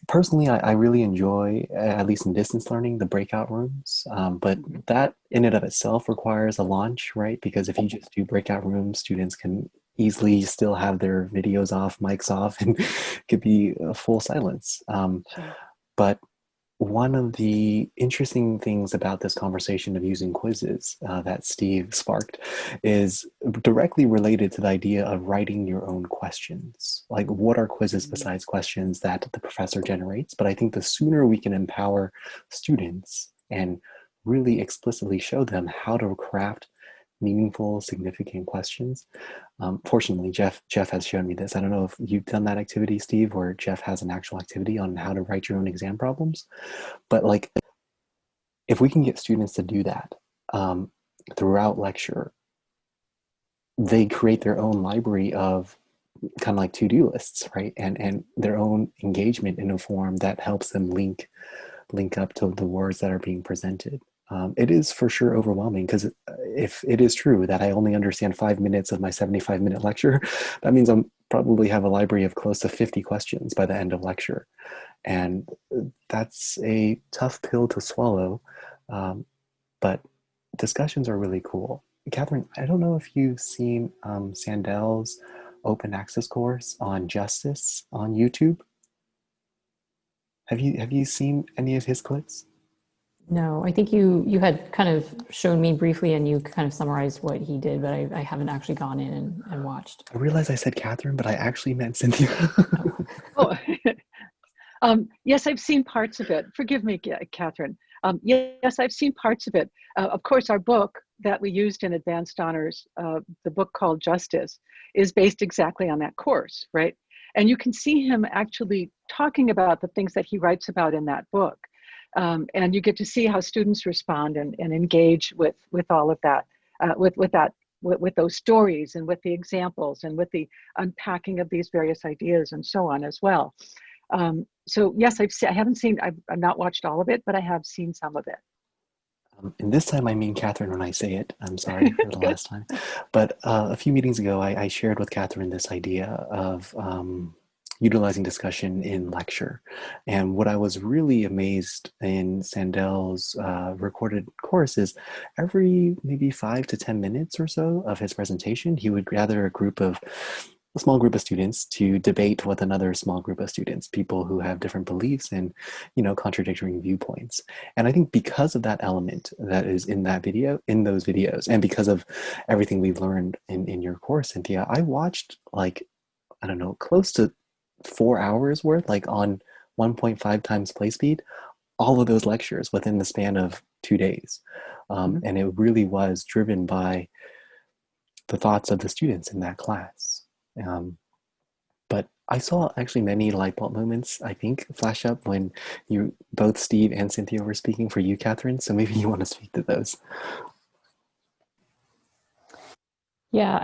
personally, I really enjoy, at least in distance learning, the breakout rooms. But that in and of itself requires a launch, right? Because if you just do breakout rooms, students can easily still have their videos off, mics off, and could be full silence. But one of the interesting things about this conversation of using quizzes that Steve sparked is directly related to the idea of writing your own questions. Like, what are quizzes besides questions that the professor generates? But I think the sooner we can empower students and really explicitly show them how to craft meaningful, significant questions. Fortunately, Jeff has shown me this. I don't know if you've done that activity, Steve, or Jeff has an actual activity on how to write your own exam problems. But like, if we can get students to do that throughout lecture, they create their own library of kind of like to-do lists, right? And their own engagement in a form that helps them link up to the words that are being presented. It is for sure overwhelming, because if it is true that I only understand 5 minutes of my 75-minute lecture, that means I'm probably have a library of close to 50 questions by the end of lecture. And that's a tough pill to swallow, but discussions are really cool. Catherine, I don't know if you've seen Sandel's open access course on justice on YouTube. Have you seen any of his clips? No, I think you had kind of shown me briefly and you kind of summarized what he did, but I haven't actually gone in and watched. I realized I said Catherine, but I actually meant Cynthia. Yes, I've seen parts of it. Forgive me, Katherine. Yes, I've seen parts of it. Of course, our book that we used in Advanced Honors, the book called Justice, is based exactly on that course, right? And you can see him actually talking about the things that he writes about in that book. And you get to see how students respond and engage with all of that, with those stories and with the examples and with the unpacking of these various ideas and so on as well. So yes, I've not watched all of it, but I have seen some of it. And this time I mean Catherine when I say it. I'm sorry for the last time. But a few meetings ago, I shared with Catherine this idea of utilizing discussion in lecture. And what I was really amazed in Sandel's recorded course is every maybe 5 to 10 minutes or so of his presentation, he would gather a small group of students to debate with another small group of students, people who have different beliefs and, contradictory viewpoints. And I think because of that element that is in those videos, and because of everything we've learned in your course, Cynthia, I watched close to 4 hours worth, like on 1.5 times play speed, all of those lectures within the span of 2 days. And it really was driven by the thoughts of the students in that class. But I saw actually many light bulb moments, I think, flash up when both Steve and Cynthia were speaking for you, Catherine. So maybe you want to speak to those. Yeah,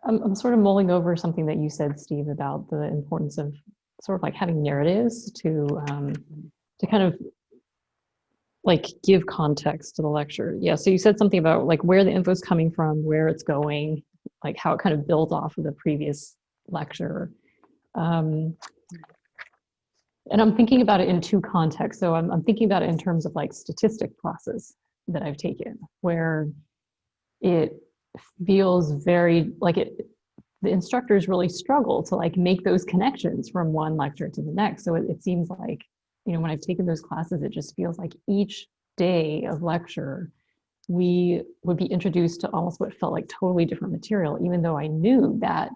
I'm sort of mulling over something that you said, Steve, about the importance of sort of like having narratives to kind of like give context to the lecture. Yeah, so you said something about like where the info is coming from, where it's going, like how it kind of builds off of the previous lecture. Um, and I'm thinking about it in two contexts. So I'm thinking about it in terms of like statistic classes that I've taken, where it feels very like the instructors really struggle to like make those connections from one lecture to the next. So it seems like, you know, when I've taken those classes, it just feels like each day of lecture, we would be introduced to almost what felt like totally different material, even though I knew that,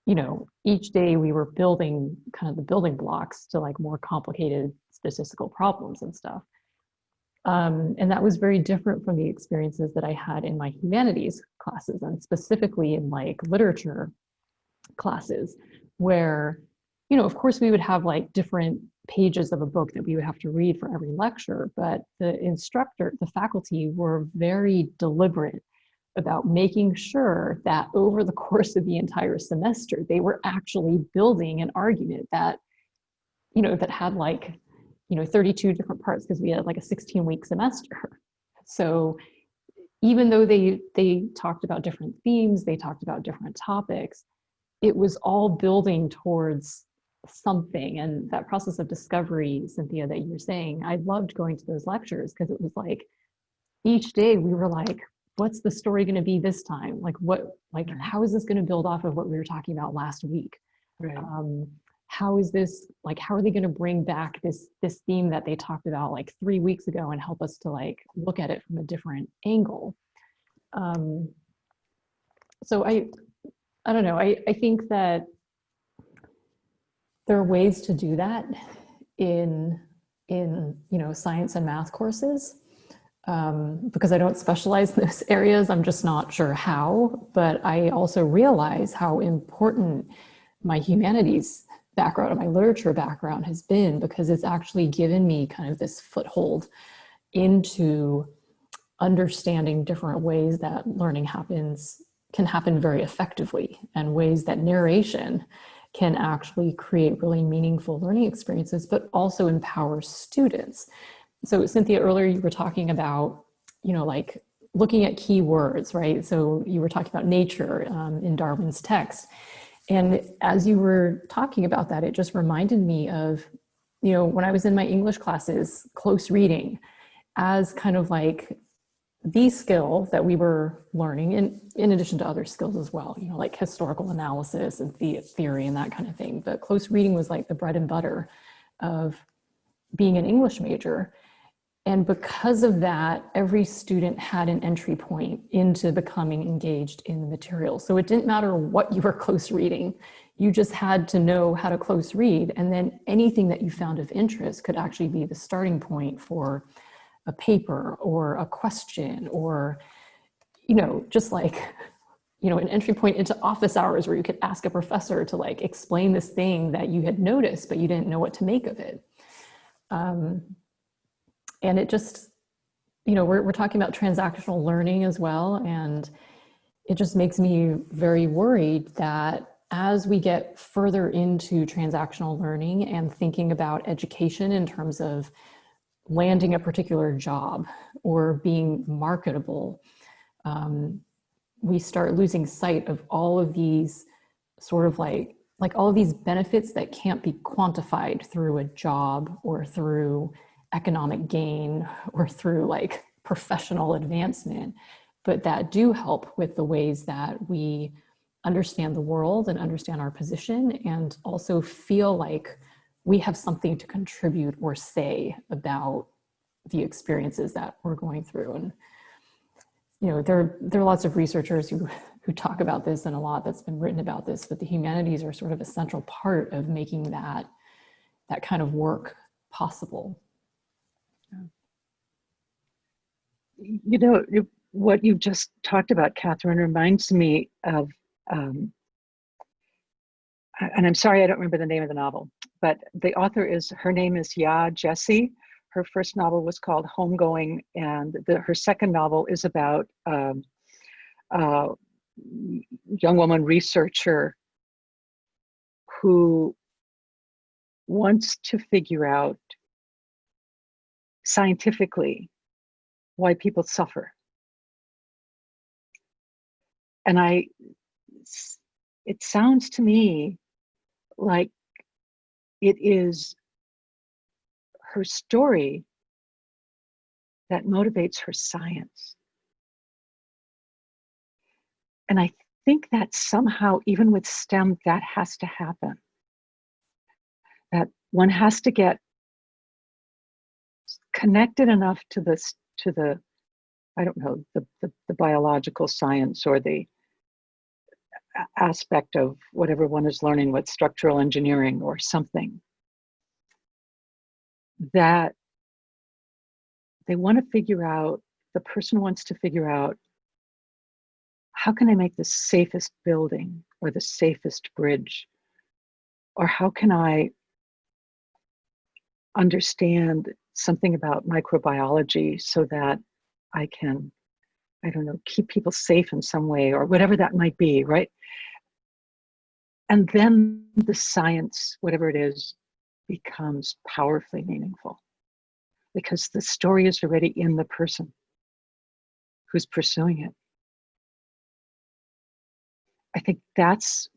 you know, each day we were building kind of the building blocks to like more complicated statistical problems and stuff. And that was very different from the experiences that I had in my humanities classes, and specifically in like literature classes, where, you know, of course we would have like different pages of a book that we would have to read for every lecture, but the instructor, the faculty were very deliberate about making sure that over the course of the entire semester, they were actually building an argument that, you know, that had like, you know, 32 different parts because we had like a 16-week semester. So even though they talked about different themes, they talked about different topics, it was all building towards something. And that process of discovery, Cynthia, that you were saying, I loved going to those lectures because it was like each day we were like, what's the story going to be this time? Like how is this going to build off of what we were talking about last week? Right. How is this, like, how are they going to bring back this theme that they talked about like 3 weeks ago and help us to like look at it from a different angle? So I don't know. I think that there are ways to do that in you know, science and math courses. Because I don't specialize in those areas, I'm just not sure how. But I also realize how important my humanities background and my literature background has been, because it's actually given me kind of this foothold into understanding different ways that learning can happen very effectively, and ways that narration can actually create really meaningful learning experiences, but also empower students. So Cynthia, earlier you were talking about, you know, like looking at keywords, right? So you were talking about nature in Darwin's text. And as you were talking about that, it just reminded me of, you know, when I was in my English classes, close reading as kind of like the skill that we were learning, in addition to other skills as well, you know, like historical analysis and theory and that kind of thing. But close reading was like the bread and butter of being an English major. And because of that, every student had an entry point into becoming engaged in the material. So it didn't matter what you were close reading, you just had to know how to close read. And then anything that you found of interest could actually be the starting point for a paper or a question, or, you know, just like, you know, an entry point into office hours where you could ask a professor to like explain this thing that you had noticed, but you didn't know what to make of it. And it just, you know, we're talking about transactional learning as well. And it just makes me very worried that as we get further into transactional learning and thinking about education in terms of landing a particular job or being marketable, we start losing sight of all of these sort of like all of these benefits that can't be quantified through a job or through economic gain or through like professional advancement, but that do help with the ways that we understand the world and understand our position, and also feel like we have something to contribute or say about the experiences that we're going through. And you know, there are lots of researchers who talk about this, and a lot that's been written about this, but the humanities are sort of a central part of making that kind of work possible. You know, what you just talked about, Katherine, reminds me of, and I'm sorry I don't remember the name of the novel, but the author her name is Ya Jessie. Her first novel was called Homegoing, and her second novel is about young woman researcher who wants to figure out scientifically why people suffer. And it sounds to me like it is her story that motivates her science. And I think that somehow, even with STEM, that has to happen. That one has to get connected enough to the I don't know, the biological science or the aspect of whatever one is learning with structural engineering or something, that they want to figure out, the person wants to figure out, how can I make the safest building or the safest bridge? Or how can I understand something about microbiology so that I can, I don't know, keep people safe in some way, or whatever that might be, right? And then the science, whatever it is, becomes powerfully meaningful because the story is already in the person who's pursuing it. I think that's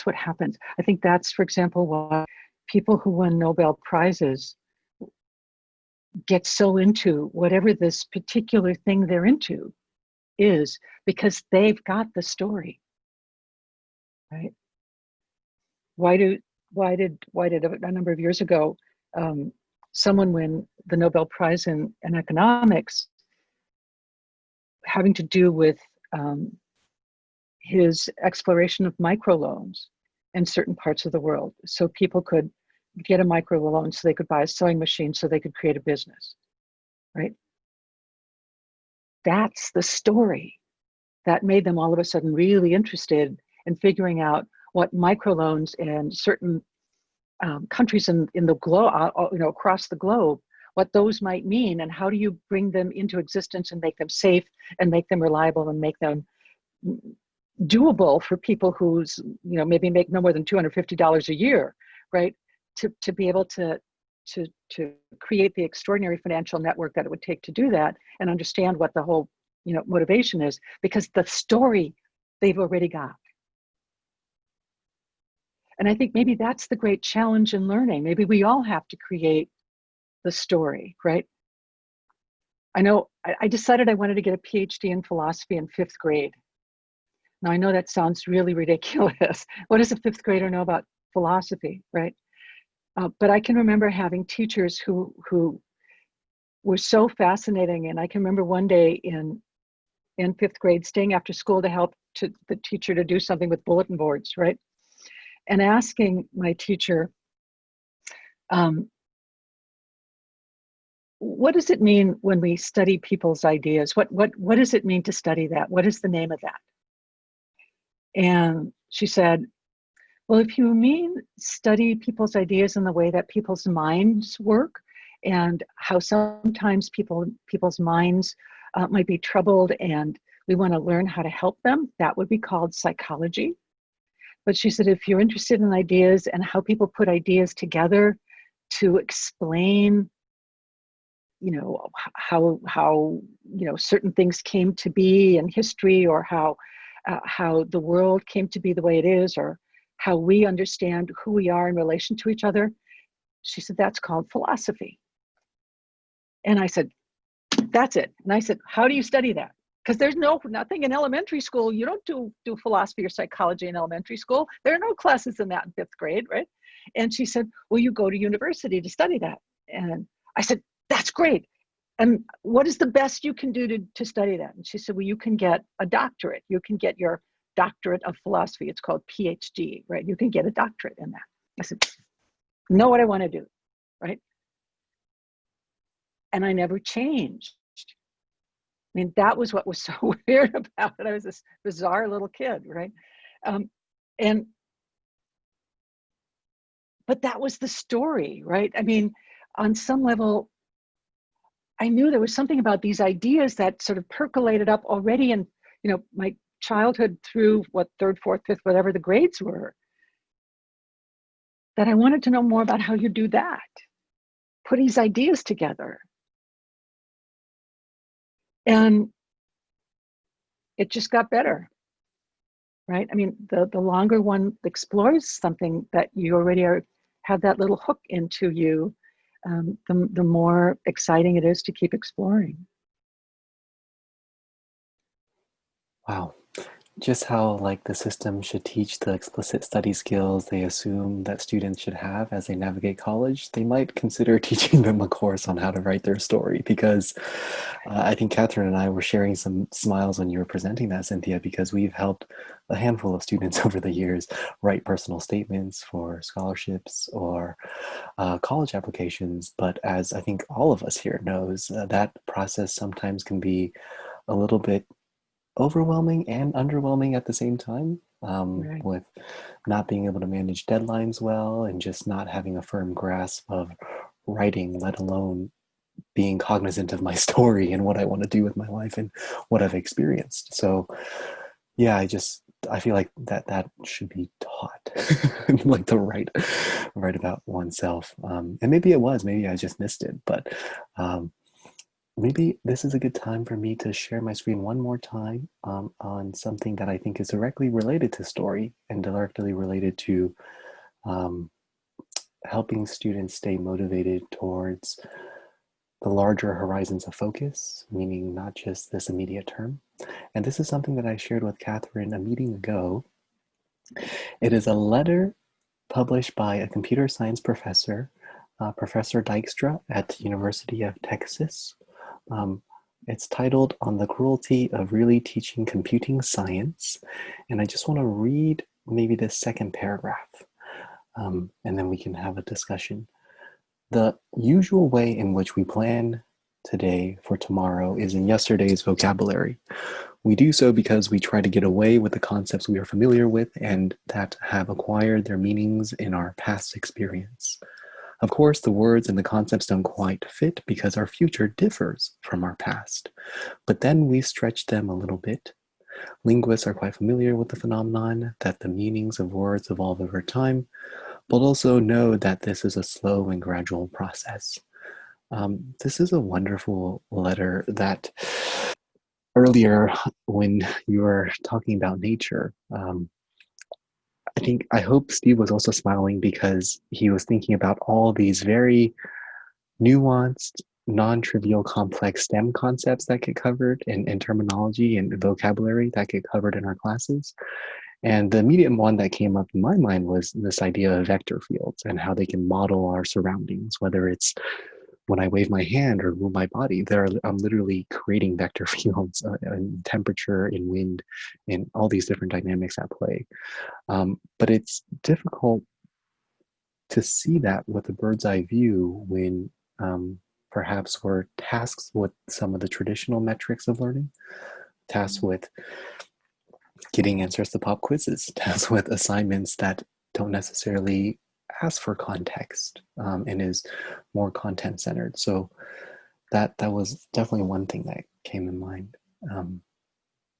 what happens. I think that's, for example, why people who win Nobel Prizes get so into whatever this particular thing they're into is, because they've got the story, right? Why did a number of years ago someone win the Nobel Prize in economics having to do with his exploration of microloans in certain parts of the world, so people could get a microloan so they could buy a sewing machine so they could create a business, right? That's the story that made them all of a sudden really interested in figuring out what microloans in certain countries in the globe, across the globe, what those might mean, and how do you bring them into existence and make them safe and make them reliable and make them doable for people who's, maybe make no more than $250 a year, right? To be able to create the extraordinary financial network that it would take to do that, and understand what the whole, motivation is, because the story they've already got. And I think maybe that's the great challenge in learning. Maybe we all have to create the story, right? I know I decided I wanted to get a PhD in philosophy in 5th grade. Now, I know that sounds really ridiculous. What does a 5th grader know about philosophy, right? But I can remember having teachers who were so fascinating. And I can remember one day in 5th grade staying after school to help the teacher to do something with bulletin boards, right? And asking my teacher, what does it mean when we study people's ideas? What does it mean to study that? What is the name of that? And she said, well, if you mean study people's ideas in the way that people's minds work, and how sometimes people's minds might be troubled and we want to learn how to help them, that would be called psychology. But she said, if you're interested in ideas and how people put ideas together to explain, how certain things came to be in history, or how the world came to be the way it is, or how we understand who we are in relation to each other, she said, that's called philosophy. And I said, that's it. And I said, how do you study that? Because there's nothing in elementary school. You don't do philosophy or psychology in elementary school. There are no classes in that in 5th grade, right? And she said, well, you go to university to study that. And I said, that's great. And what is the best you can do to study that? And she said, well, you can get a doctorate. You can get your doctorate of philosophy. It's called PhD, right? You can get a doctorate in that. I said, know what I want to do, right? And I never changed. I mean, that was what was so weird about it. I was this bizarre little kid, right? But that was the story, right? I mean, on some level, I knew there was something about these ideas that sort of percolated up already in, my childhood through what, third, fourth, fifth, whatever the grades were, that I wanted to know more about how you do that. Put these ideas together. And it just got better, right? I mean, the longer one explores something that you already have that little hook into you, the more exciting it is to keep exploring. Wow. Just how like the system should teach the explicit study skills they assume that students should have as they navigate college, they might consider teaching them a course on how to write their story, because I think Katherine and I were sharing some smiles when you were presenting that, Cynthia, because we've helped a handful of students over the years write personal statements for scholarships or college applications. But as I think all of us here knows, that process sometimes can be a little bit overwhelming and underwhelming at the same time, Right. with not being able to manage deadlines well and just not having a firm grasp of writing, let alone being cognizant of my story and what I want to do with my life and what I've experienced. So yeah, I feel like that should be taught, like to write about oneself. And maybe I just missed it, but maybe this is a good time for me to share my screen one more time, on something that I think is directly related to story and directly related to helping students stay motivated towards the larger horizons of focus, meaning not just this immediate term. And this is something that I shared with Katherine a meeting ago. It is a letter published by a computer science professor, Professor Dijkstra at University of Texas. It's titled "On the Cruelty of Really Teaching Computing Science." And I just want to read maybe the second paragraph, and then we can have a discussion. The usual way in which we plan today for tomorrow is in yesterday's vocabulary. We do so because we try to get away with the concepts we are familiar with and that have acquired their meanings in our past experience. Of course, the words and the concepts don't quite fit because our future differs from our past. But then we stretch them a little bit. Linguists are quite familiar with the phenomenon that the meanings of words evolve over time, but also know that this is a slow and gradual process. This is a wonderful letter that earlier, when you were talking about nature, I hope Steve was also smiling because he was thinking about all these very nuanced, non-trivial, complex STEM concepts that get covered in terminology and vocabulary that get covered in our classes. And the immediate one that came up in my mind was this idea of vector fields and how they can model our surroundings, whether it's when I wave my hand or move my body, I'm literally creating vector fields in temperature, in wind, in all these different dynamics at play. But it's difficult to see that with a bird's eye view when perhaps we're tasked with some of the traditional metrics of learning, tasked with getting answers to pop quizzes, tasked with assignments that don't necessarily ask for context, and is more content centered. So that was definitely one thing that came in mind.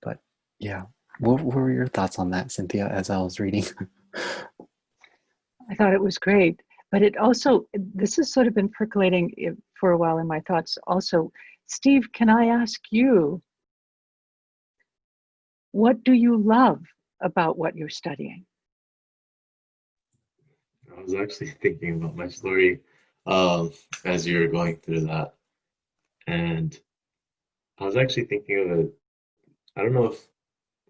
But yeah, what were your thoughts on that, Cynthia, as I was reading? I thought it was great, but it also, this has sort of been percolating for a while in my thoughts also. Steve, can I ask you, what do you love about what you're studying? I was actually thinking about my story as you were going through that. And I was actually thinking of it. I don't know if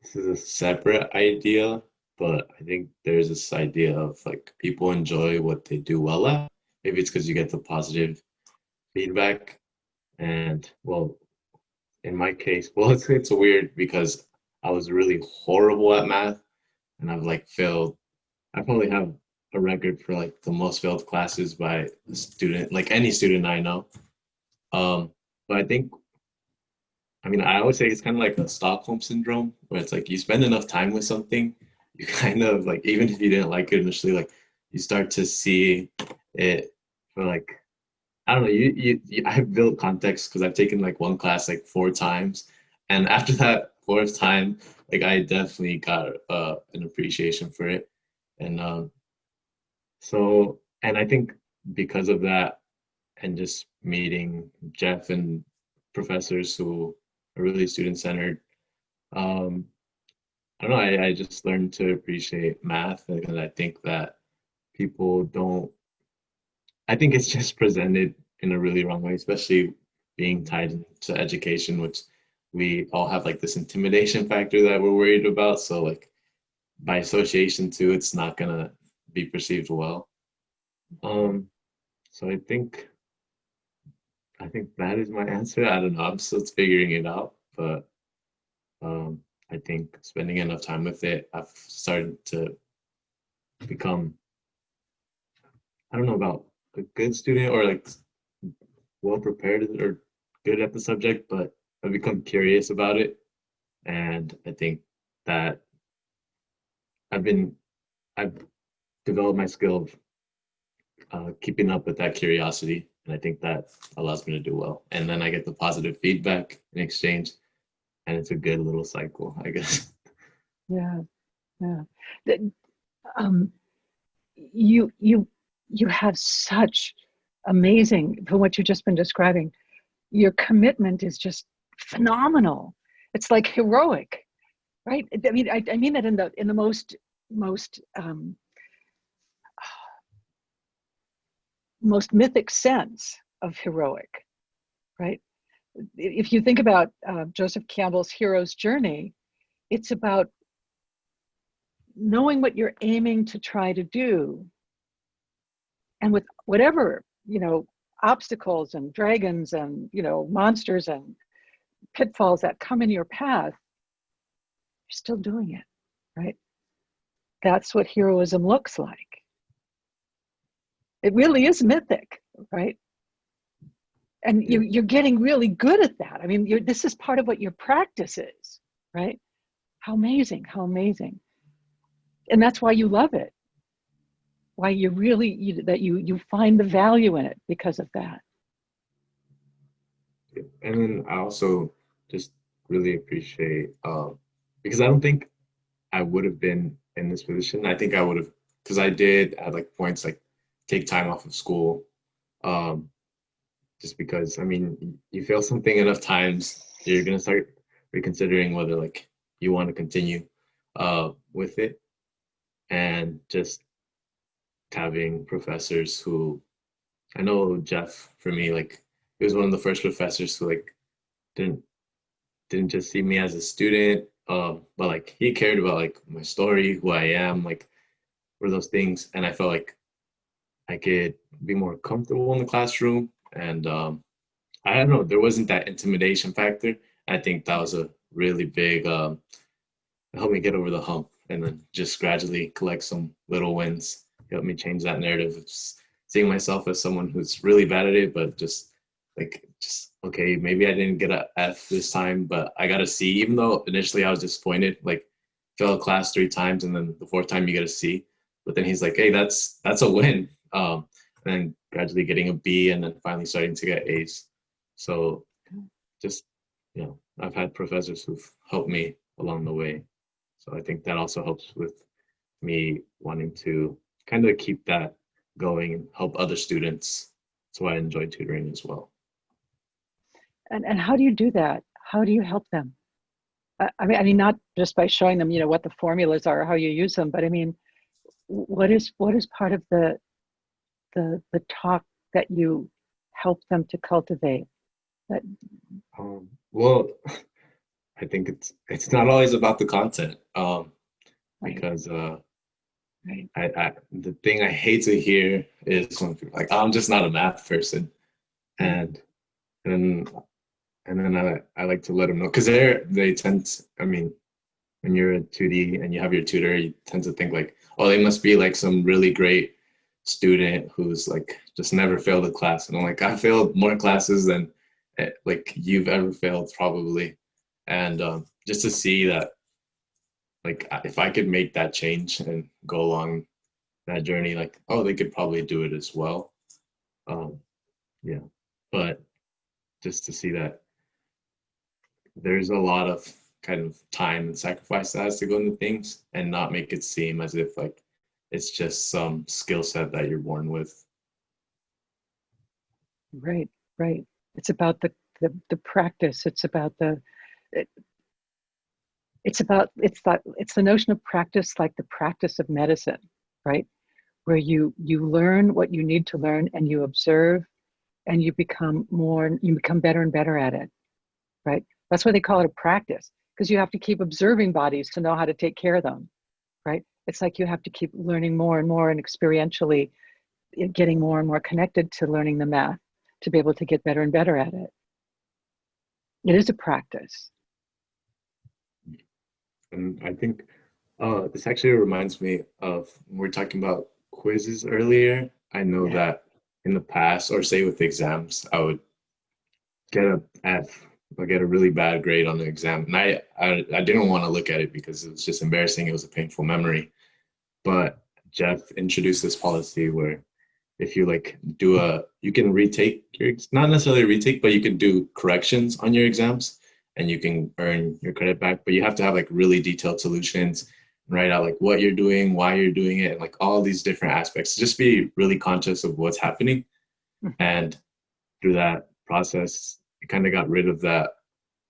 this is a separate idea, but I think there's this idea of like people enjoy what they do well at. Maybe it's because you get the positive feedback. And well, in my case, well, it's weird because I was really horrible at math and I've like failed. I probably have a record for like the most failed classes by a student, like any student I know. But I think, I mean, I always say it's kind of like a Stockholm syndrome, where it's like you spend enough time with something, you kind of like, even if you didn't like it initially, like you start to see it for like, I don't know, I've built context because I've taken like one class like 4 times. And after that fourth time, like I definitely got an appreciation for it. And and I think because of that, and just meeting Jeff and professors who are really student-centered, um, I don't know, I just learned to appreciate math, and I think that people don't, I think it's just presented in a really wrong way, especially being tied into education, which we all have like this intimidation factor that we're worried about. So like by association too, it's not gonna be perceived well. Um, so I think that is my answer. I don't know. I'm still figuring it out, but I think spending enough time with it, I've started to become, I don't know about a good student or like well prepared or good at the subject, but I've become curious about it. And I think that I've been, I've developed my skill of keeping up with that curiosity. And I think that allows me to do well. And then I get the positive feedback in exchange, and it's a good little cycle, I guess. Yeah, yeah. The- Um, you have such amazing, from what you've just been describing, your commitment is just phenomenal. It's like heroic, right? I mean, I mean that in the most most mythic sense of heroic, right? If you think about Joseph Campbell's hero's journey, it's about knowing what you're aiming to try to do, and with whatever, obstacles and dragons and monsters and pitfalls that come in your path, you're still doing it, right? That's what heroism looks like. It really is mythic, right? And you're getting really good at that. I mean, this is part of what your practice is, right? How amazing, how amazing. And that's why you love it. Why you really, that you find the value in it because of that. And then I also just really appreciate, because I don't think I would have been in this position. I think I would have, because I did at like points like take time off of school, um, just because, I mean, you fail something enough times, you're gonna start reconsidering whether like you want to continue with it. And just having professors who, I know Jeff for me, like he was one of the first professors who like didn't didn't just see me as a student, but like he cared about like my story, who I am, like for those things, and I felt like I could be more comfortable in the classroom. And I don't know, there wasn't that intimidation factor. I think that was a really big helped me get over the hump, and then just gradually collect some little wins. Helped me change that narrative of just seeing myself as someone who's really bad at it, but just okay, maybe I didn't get a F this time, but I got a C, even though initially I was disappointed. Like failed class 3 times, and then the fourth time you get a C. But then he's like, hey, that's a win. And then gradually getting a B, and then finally starting to get A's. So just I've had professors who've helped me along the way. So I think that also helps with me wanting to kind of keep that going and help other students. So I enjoy tutoring as well. And how do you do that? How do you help them? I mean, not just by showing them, what the formulas are, or how you use them, but I mean, what is part of the talk that you help them to cultivate? That Well, I think it's not always about the content, right, because right, I the thing I hate to hear is when people are like, I'm just not a math person, right, and and and then I like to let them know, because they tend to, I mean, when you're a 2D and you have your tutor, you tend to think like, oh, they must be like some really great student who's like just never failed a class. And I'm like, I failed more classes than like you've ever failed probably. And just to see that, like, if I could make that change and go along that journey, like, oh, they could probably do it as well. Um, yeah, but just to see that there's a lot of kind of time and sacrifice that has to go into things, and not make it seem as if like it's just some skill set that you're born with. Right, right. It's about the practice. It's about it, it's the notion of practice, like the practice of medicine, right? Where you learn what you need to learn, and you observe, and you become better and better at it, right? That's why they call it a practice, because you have to keep observing bodies to know how to take care of them, right? It's like you have to keep learning more and more, and experientially getting more and more connected to learning the math to be able to get better and better at it. It is a practice. And I think this actually reminds me of when we were talking about quizzes earlier. I know that in the past, or say with exams, I would get a F or get a really bad grade on the exam. And I didn't want to look at it because it was just embarrassing. It was a painful memory. But Jeff introduced this policy where if you like you can retake not necessarily retake, but you can do corrections on your exams and you can earn your credit back. But you have to have like really detailed solutions and write out like what you're doing, why you're doing it, and like all these different aspects. Just be really conscious of what's happening. And through that process, it kind of got rid of that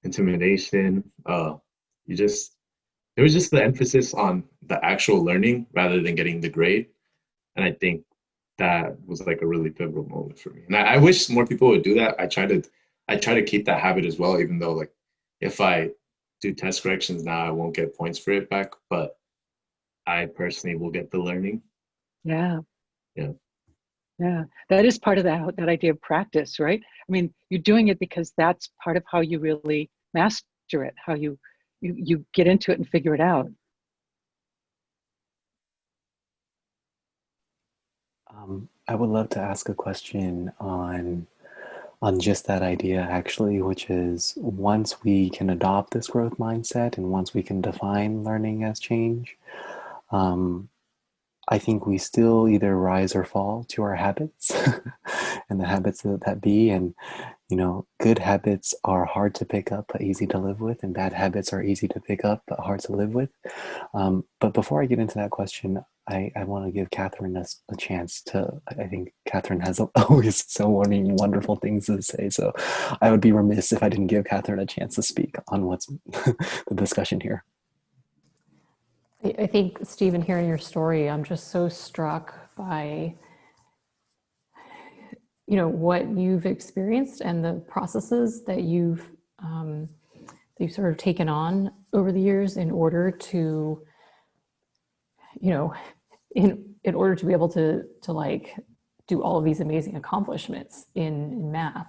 intimidation. There was just the emphasis on the actual learning rather than getting the grade. And I think that was like a really pivotal moment for me. And I wish more people would do that. I try to keep that habit as well, even though like if I do test corrections now, I won't get points for it back, but I personally will get the learning. Yeah. Yeah. Yeah. That is part of that idea of practice, right? I mean, you're doing it because that's part of how you really master it, how you get into it and figure it out. I would love to ask a question on just that idea actually, which is once we can adopt this growth mindset and once we can define learning as change, I think we still either rise or fall to our habits and the habits that be. And, you know, good habits are hard to pick up but easy to live with, and bad habits are easy to pick up but hard to live with. But before I get into that question, I want to give Katherine a chance to, I think Katherine has always so many wonderful things to say. So I would be remiss if I didn't give Katherine a chance to speak on what's the discussion here. I think, Stephen, hearing your story, I'm just so struck by, you know, what you've experienced and the processes that you've sort of taken on over the years in order to, you know, in order to be able to like do all of these amazing accomplishments in math.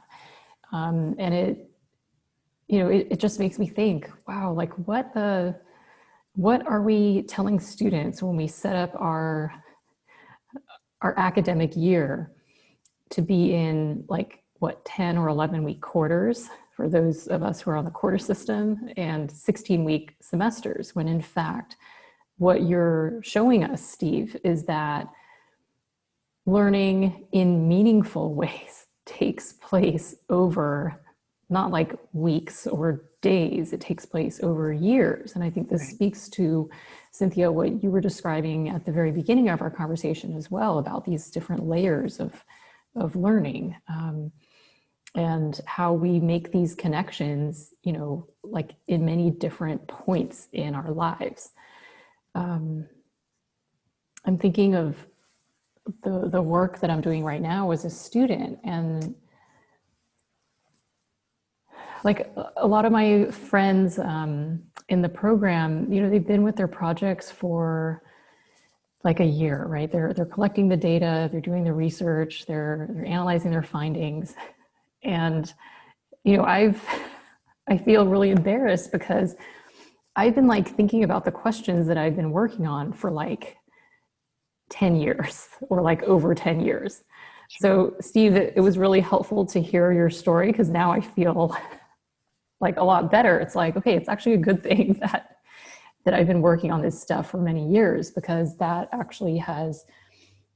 And it, you know, it just makes me think, wow, like what are we telling students when we set up our academic year to be in like what 10 or 11 week quarters for those of us who are on the quarter system, and 16-week semesters, when in fact what you're showing us, Steve, is that learning in meaningful ways takes place over not like weeks or days, it takes place over years. And I think this speaks to, Cynthia, what you were describing at the very beginning of our conversation as well, about these different layers of learning, and how we make these connections, you know, like in many different points in our lives. I'm thinking of the work that I'm doing right now as a student, and like a lot of my friends in the program, you know, they've been with their projects for like a year, right? They're collecting the data, they're doing the research, they're analyzing their findings. And, you know, I feel really embarrassed because I've been like thinking about the questions that I've been working on for like 10 years or like over 10 years. So Steve, it was really helpful to hear your story, because now I feel like a lot better. It's like, okay, it's actually a good thing that I've been working on this stuff for many years, because that actually has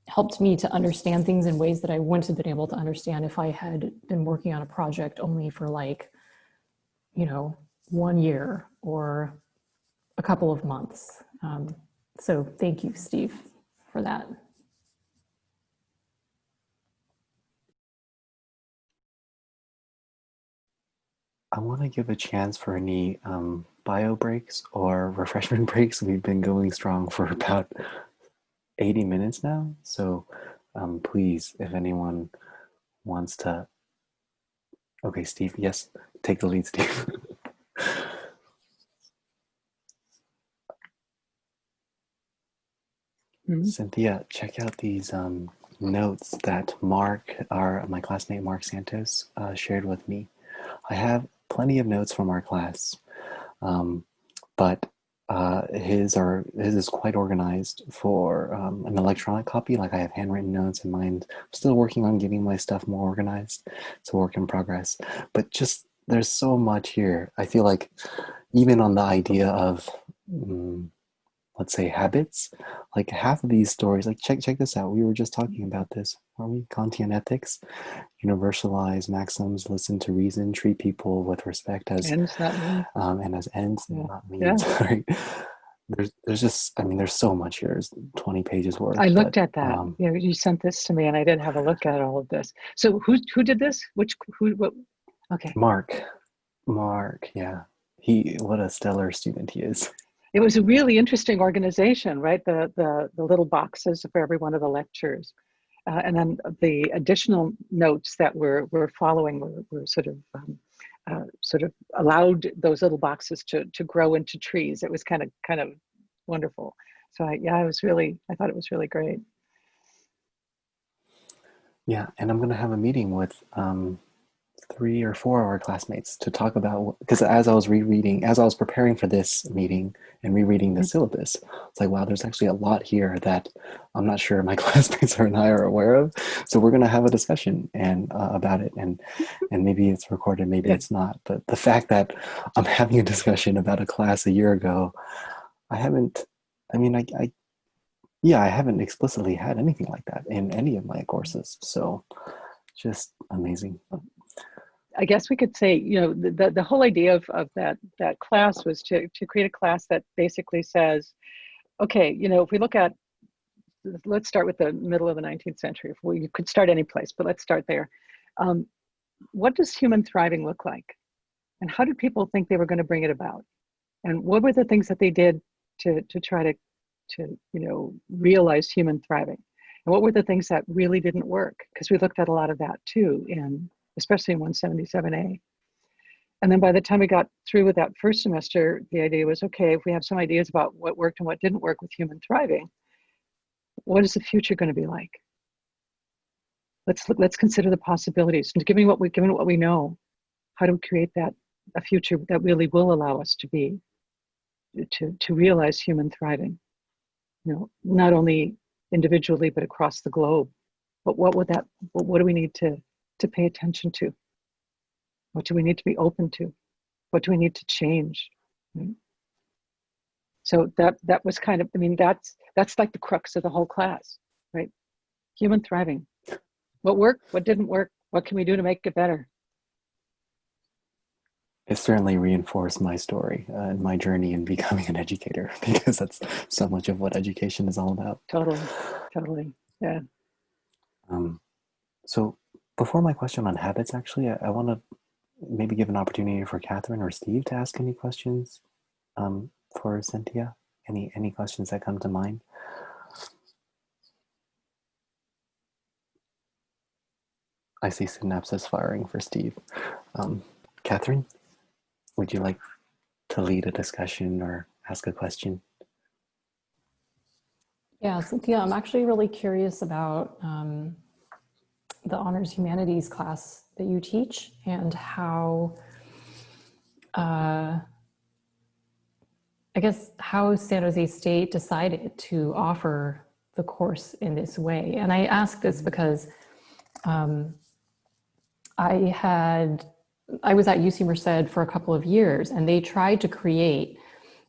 helped me to understand things in ways that I wouldn't have been able to understand if I had been working on a project only for like, you know, 1 year or a couple of months. So thank you, Steve, for that. I want to give a chance for any bio breaks or refreshment breaks. We've been going strong for about 80 minutes now. So please, if anyone wants to. Okay, Steve, yes, take the lead, Steve. Cynthia, check out these notes that my classmate Mark Santos shared with me. I have plenty of notes from our class, but his is quite organized for an electronic copy. Like I have handwritten notes, and mine. I'm still working on getting my stuff more organized. It's a work in progress. But just there's so much here. I feel like even on the idea of let's say habits, like half of these stories, like check this out. We were just talking about this, weren't we? Kantian ethics, universalize maxims, listen to reason, treat people with respect as ends, not means. And as ends, Yeah. not means. Yeah. Right? There's just, I mean, there's so much here. There's 20 pages worth. I looked at that. You sent this to me, and I did have a look at all of this. So who did this? What? Okay. Mark, yeah. What a stellar student he is. It was a really interesting organization, right? The little boxes for every one of the lectures. And then the additional notes that we're following were sort of allowed those little boxes to grow into trees. It was kind of wonderful. So I thought it was really great. Yeah, and I'm going to have a meeting with 3 or 4 of our classmates to talk about, because as I was preparing for this meeting and rereading the syllabus, it's like, wow, there's actually a lot here that I'm not sure my classmates and I are aware of. So we're going to have a discussion about it, and maybe it's recorded, maybe it's not. But the fact that I'm having a discussion about a class a year ago, I haven't explicitly had anything like that in any of my courses. So just amazing. I guess we could say, the whole idea of that class was to create a class that basically says, okay, if we look at, let's start with the middle of the 19th century. You could start any place, but let's start there. What does human thriving look like? And how did people think they were going to bring it about? And what were the things that they did to try to realize human thriving? And what were the things that really didn't work? Because we looked at a lot of that too, especially in 177A. And then by the time we got through with that first semester, the idea was, okay, if we have some ideas about what worked and what didn't work with human thriving, what is the future going to be like? Let's consider the possibilities. And given what we know, how do we create a future that really will allow us to realize human thriving? Not only individually, but across the globe. But what do we need to pay attention to? What do we need to be open to? What do we need to change? Right? So that was kind of, that's like the crux of the whole class, right? Human thriving. What worked? What didn't work? What can we do to make it better? It certainly reinforced my story and my journey in becoming an educator, because that's so much of what education is all about. Totally, yeah. So before my question on habits, actually, I want to maybe give an opportunity for Katherine or Steve to ask any questions for Cynthia. Any questions that come to mind? I see synapses firing for Steve. Katherine, would you like to lead a discussion or ask a question? Yeah, Cynthia, I'm actually really curious about the honors humanities class that you teach, and how, I guess, how San Jose State decided to offer the course in this way. And I ask this because I was at UC Merced for a couple of years, and they tried to create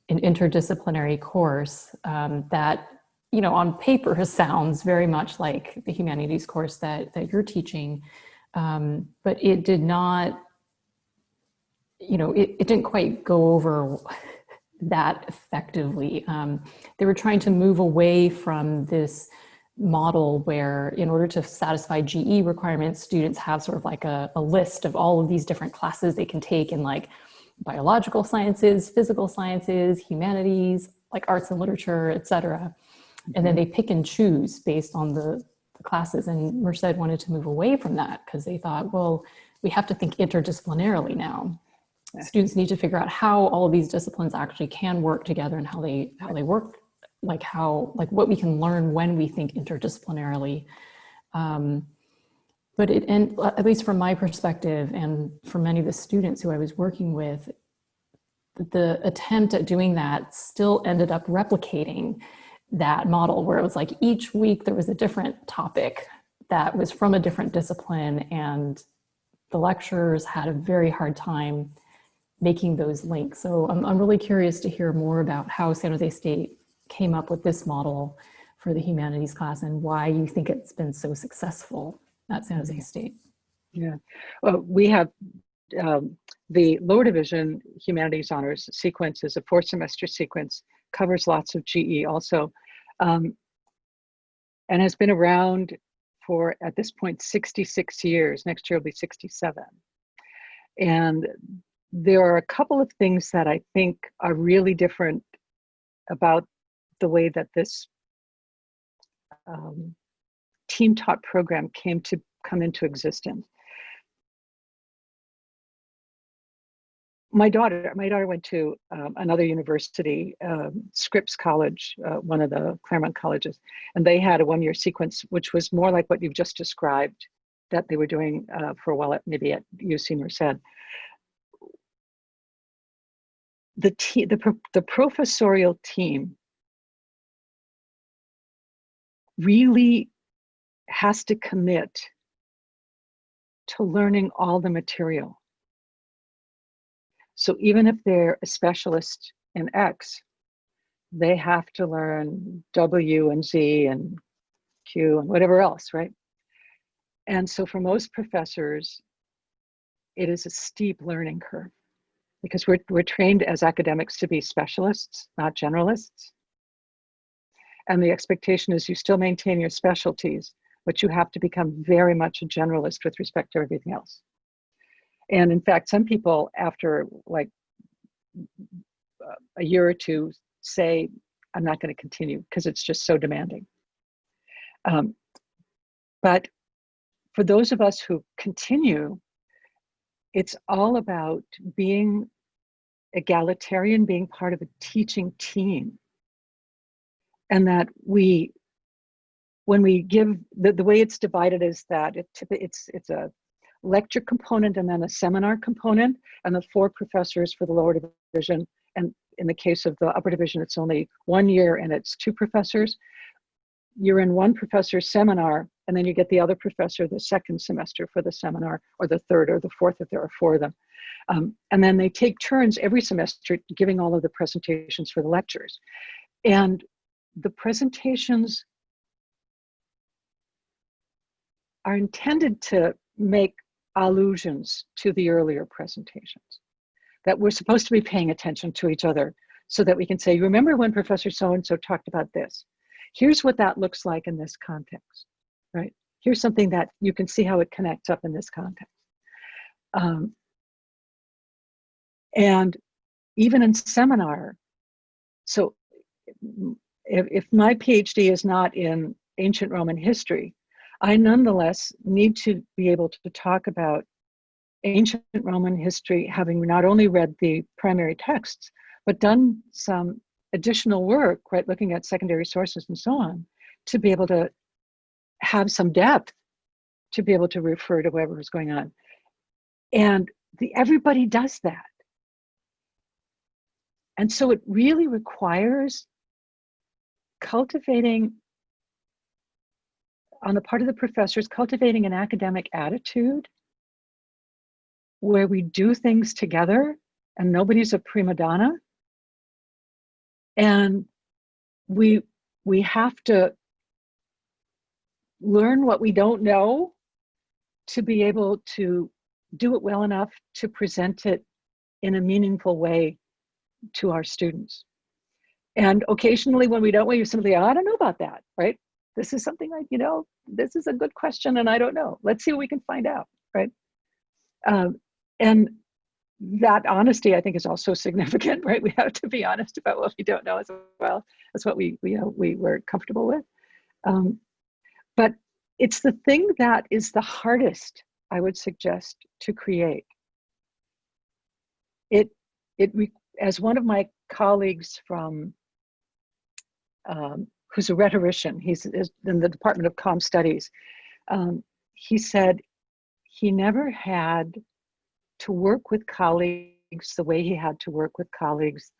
an interdisciplinary course that, on paper sounds very much like the humanities course that you're teaching, but it did not it didn't quite go over that effectively. They were trying to move away from this model where, in order to satisfy GE requirements, students have sort of like a list of all of these different classes they can take in like biological sciences, physical sciences, humanities, like arts and literature, et cetera. And then they pick and choose based on the classes. And Merced wanted to move away from that because they thought, well, we have to think interdisciplinarily now. Students need to figure out how all of these disciplines actually can work together and how they work, like what we can learn when we think interdisciplinarily. But and at least from my perspective and for many of the students who I was working with, the attempt at doing that still ended up replicating that model where it was like each week there was a different topic that was from a different discipline, and the lecturers had a very hard time making those links. So I'm really curious to hear more about how San Jose State came up with this model for the humanities class and why you think it's been so successful at San Jose State. Yeah, well, we have the lower division humanities honors sequence is a 4-semester sequence, covers lots of GE also, and has been around for, at this point, 66 years. Next year will be 67. And there are a couple of things that I think are really different about the way that this team taught program come into existence. My daughter went to another university, Scripps College, one of the Claremont colleges, and they had a 1-year sequence, which was more like what you've just described, that they were doing for a while, maybe at UC Merced. The professorial team really has to commit to learning all the material. So even if they're a specialist in X, they have to learn W and Z and Q and whatever else, right? And so for most professors, it is a steep learning curve because we're trained as academics to be specialists, not generalists. And the expectation is you still maintain your specialties, but you have to become very much a generalist with respect to everything else. And in fact, some people after like a year or two say, I'm not going to continue because it's just so demanding. But for those of us who continue, it's all about being egalitarian, being part of a teaching team. And that when we give, the way it's divided is that it's a lecture component and then a seminar component, and the 4 professors for the lower division. And in the case of the upper division, it's only 1 year and it's 2 professors. You're in one professor's seminar, and then you get the other professor the second semester for the seminar, or the third or the fourth if there are 4 of them. And then they take turns every semester giving all of the presentations for the lectures. And the presentations are intended to make allusions to the earlier presentations, that we're supposed to be paying attention to each other so that we can say, remember when Professor so-and-so talked about this? Here's what that looks like in this context, right? Here's something that you can see how it connects up in this context. And even in seminar, so if my PhD is not in ancient Roman history, I nonetheless need to be able to talk about ancient Roman history, having not only read the primary texts, but done some additional work, right, looking at secondary sources and so on, to be able to have some depth, to be able to refer to whatever is going on. And everybody does that. And so it really requires cultivating, on the part of the professors, cultivating an academic attitude where we do things together and nobody's a prima donna. And we have to learn what we don't know to be able to do it well enough to present it in a meaningful way to our students. And occasionally when we don't, we simply, I don't know about that, right? This is something like, this is a good question and I don't know. Let's see what we can find out, right? And that honesty, I think, is also significant, right? We have to be honest about what we don't know as well as what we were comfortable with. But it's the thing that is the hardest, I would suggest, to create. As one of my colleagues from, who's a rhetorician, he's in the Department of Comm Studies, he said he never had to work with colleagues the way he had to work with colleagues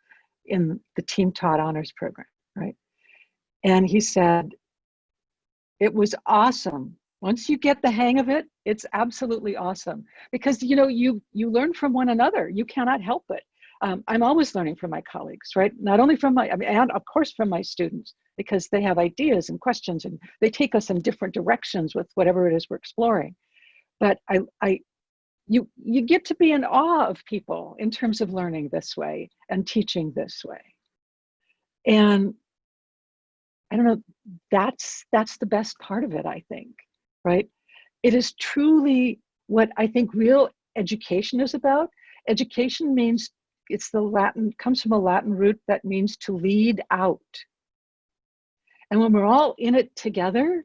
in the team taught honors program, right? And he said, it was awesome. Once you get the hang of it, it's absolutely awesome because, you learn from one another. You cannot help it. I'm always learning from my colleagues, right? Not only from and of course from my students, because they have ideas and questions and they take us in different directions with whatever it is we're exploring. But you get to be in awe of people in terms of learning this way and teaching this way. And I don't know, that's the best part of it, I think, right? It is truly what I think real education is about. Education means, comes from a Latin root that means to lead out. And when we're all in it together,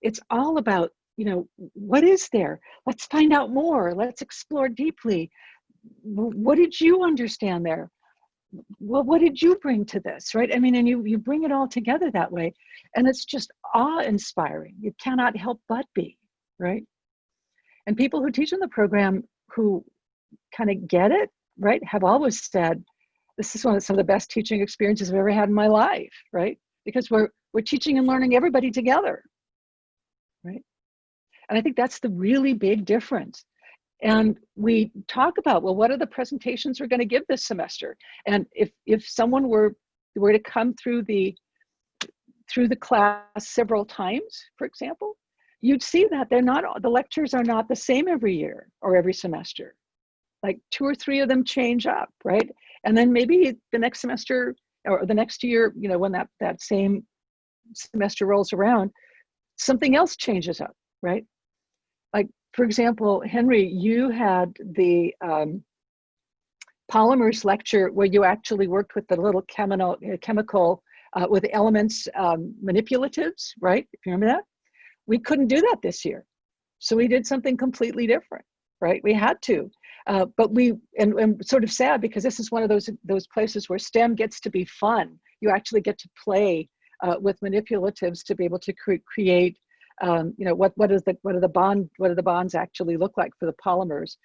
it's all about, what is there? Let's find out more. Let's explore deeply. What did you understand there? Well, what did you bring to this, right? I mean, and you bring it all together that way. And it's just awe-inspiring. You cannot help but be, right? And people who teach in the program who kind of get it, right, have always said, this is some of the best teaching experiences I've ever had in my life, right? Because we're teaching and learning everybody together, right? And I think that's the really big difference. And we talk about, well, what are the presentations we're going to give this semester? And if someone were to come through the class several times, for example, you'd see that the lectures are not the same every year or every semester. Like 2 or 3 of them change up, right? And then maybe the next semester or the next year, when that same semester rolls around, something else changes up, right? Like, for example, Henry, you had the polymers lecture where you actually worked with the little chemical with elements manipulatives, right? If you remember that? We couldn't do that this year. So we did something completely different, right? We had to. But and sort of sad because this is one of those places where STEM gets to be fun. You actually get to play with manipulatives to be able to create, what do the bonds actually look like for the polymers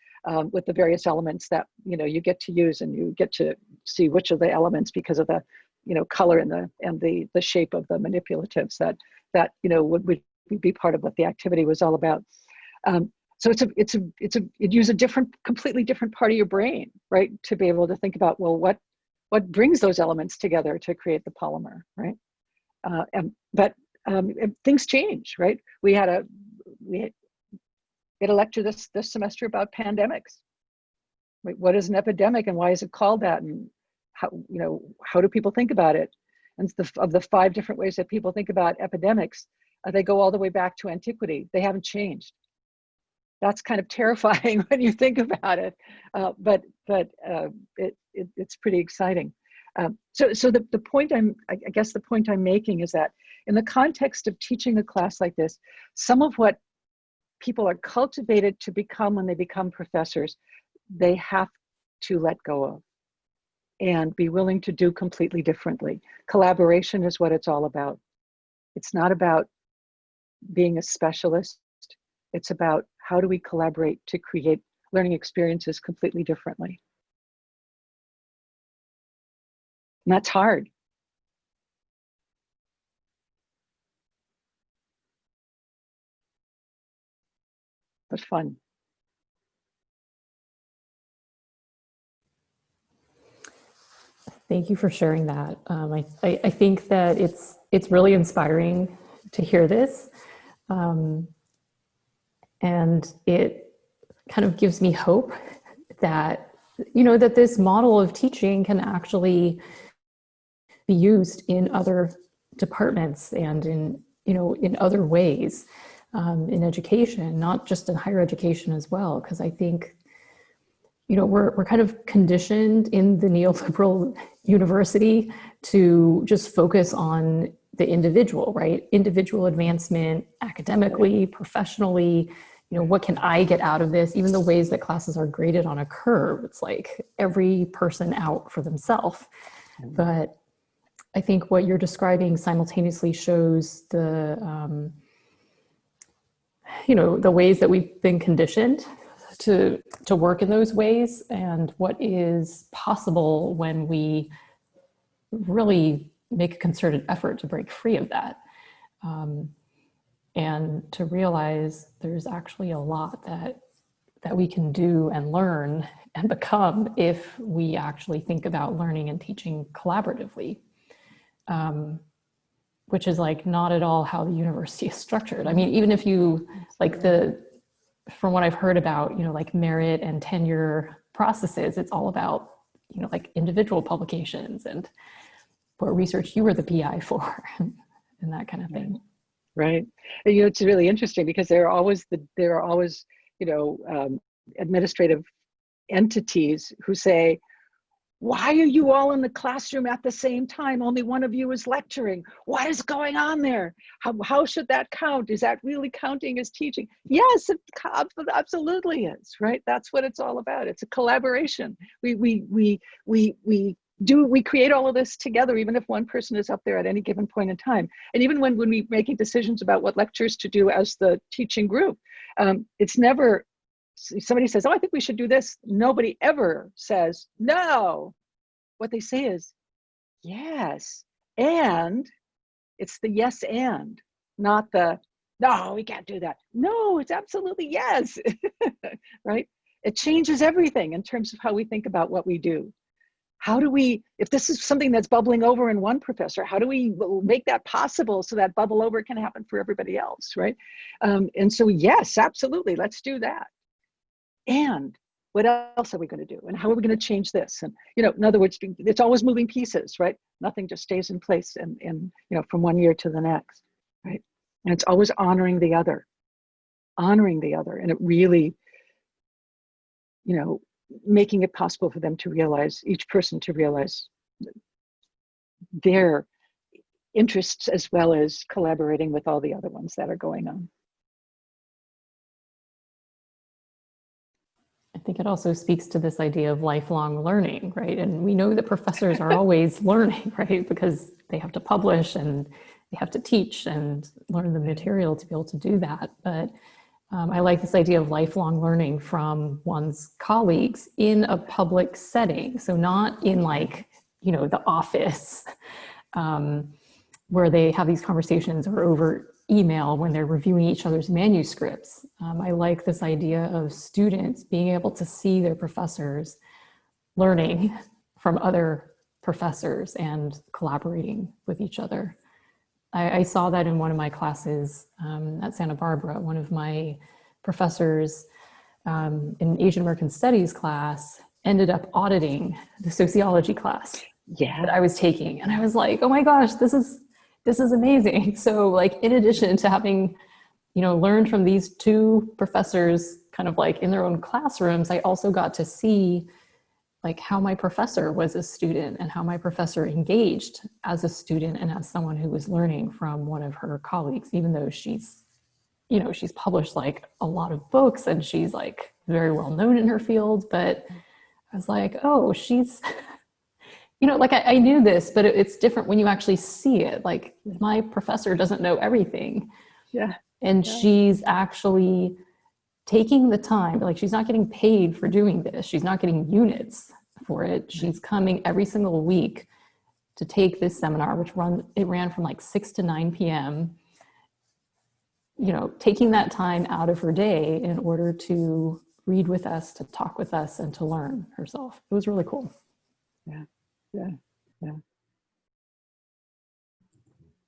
with the various elements that you get to use, and you get to see which of the elements, because of the color and the shape of the manipulatives that would be part of what the activity was all about. So it uses a completely different part of your brain, right, to be able to think about, well, what brings those elements together to create the polymer, right? But things change, right? We had a lecture this semester about pandemics. What is an epidemic and why is it called that? And how do people think about it? And of the 5 different ways that people think about epidemics, they go all the way back to antiquity. They haven't changed. That's kind of terrifying when you think about it, but it's pretty exciting. So the point I guess the point I'm making is that in the context of teaching a class like this, some of what people are cultivated to become when they become professors, they have to let go of and be willing to do completely differently. Collaboration is what it's all about. It's not about being a specialist. It's about how do we collaborate to create learning experiences completely differently. And that's hard. But fun. Thank you for sharing that. I think that it's really inspiring to hear this. And it kind of gives me hope that that this model of teaching can actually be used in other departments and in other ways, in education, not just in higher education as well. Because I think, we're kind of conditioned in the neoliberal university to just focus on the individual, right? Individual advancement, academically, professionally. What can I get out of this? Even the ways that classes are graded on a curve, it's like every person out for themselves. But I think what you're describing simultaneously shows the ways that we've been conditioned to work in those ways, and what is possible when we really make a concerted effort to break free of that, and to realize there's actually a lot that we can do and learn and become if we actually think about learning and teaching collaboratively, which is like not at all how the university is structured. I mean, even if you like from what I've heard about, like merit and tenure processes, it's all about, like individual publications and what research you were the PI for and that kind of thing. Right. And, it's really interesting because there are always administrative entities who say, why are you all in the classroom at the same time? Only one of you is lecturing. What is going on there? How should that count? Is that really counting as teaching? Yes, it absolutely is, right? That's what it's all about. It's a collaboration. We create all of this together, even if one person is up there at any given point in time. And even when we're making decisions about what lectures to do as the teaching group, it's never, somebody says, oh, I think we should do this. Nobody ever says, no. What they say is, yes. And it's the yes and, not the, no, we can't do that. No, it's absolutely yes, right? It changes everything in terms of how we think about what we do. How do we, if this is something that's bubbling over in one professor, how do we make that possible so that bubble over can happen for everybody else, right? And so, yes, absolutely, let's do that. And what else are we going to do? And how are we going to change this? And, in other words, it's always moving pieces, right? Nothing just stays in place and from one year to the next, right? And it's always honoring the other. And it really, making it possible for them to realize, each person to realize their interests as well as collaborating with all the other ones that are going on. I think it also speaks to this idea of lifelong learning, right? And we know that professors are always learning, right? Because they have to publish and they have to teach and learn the material to be able to do that. But I like this idea of lifelong learning from one's colleagues in a public setting. So not in the office where they have these conversations or over email when they're reviewing each other's manuscripts. I like this idea of students being able to see their professors learning from other professors and collaborating with each other. I saw that in one of my classes at Santa Barbara. One of my professors in Asian American Studies class ended up auditing the sociology class that I was taking. And I was like, oh my gosh, this is amazing. So in addition to having, learned from these two professors kind of in their own classrooms, I also got to see how my professor was a student and how my professor engaged as a student and as someone who was learning from one of her colleagues, even though she's published a lot of books and she's very well known in her field. But I was like, oh, she's, I knew this, but it's different when you actually see it. My professor doesn't know everything. Yeah. And she's actually taking the time, she's not getting paid for doing this. She's not getting units for it. She's coming every single week to take this seminar, which ran from 6 to 9 p.m., taking that time out of her day in order to read with us, to talk with us, and to learn herself. It was really cool. Yeah.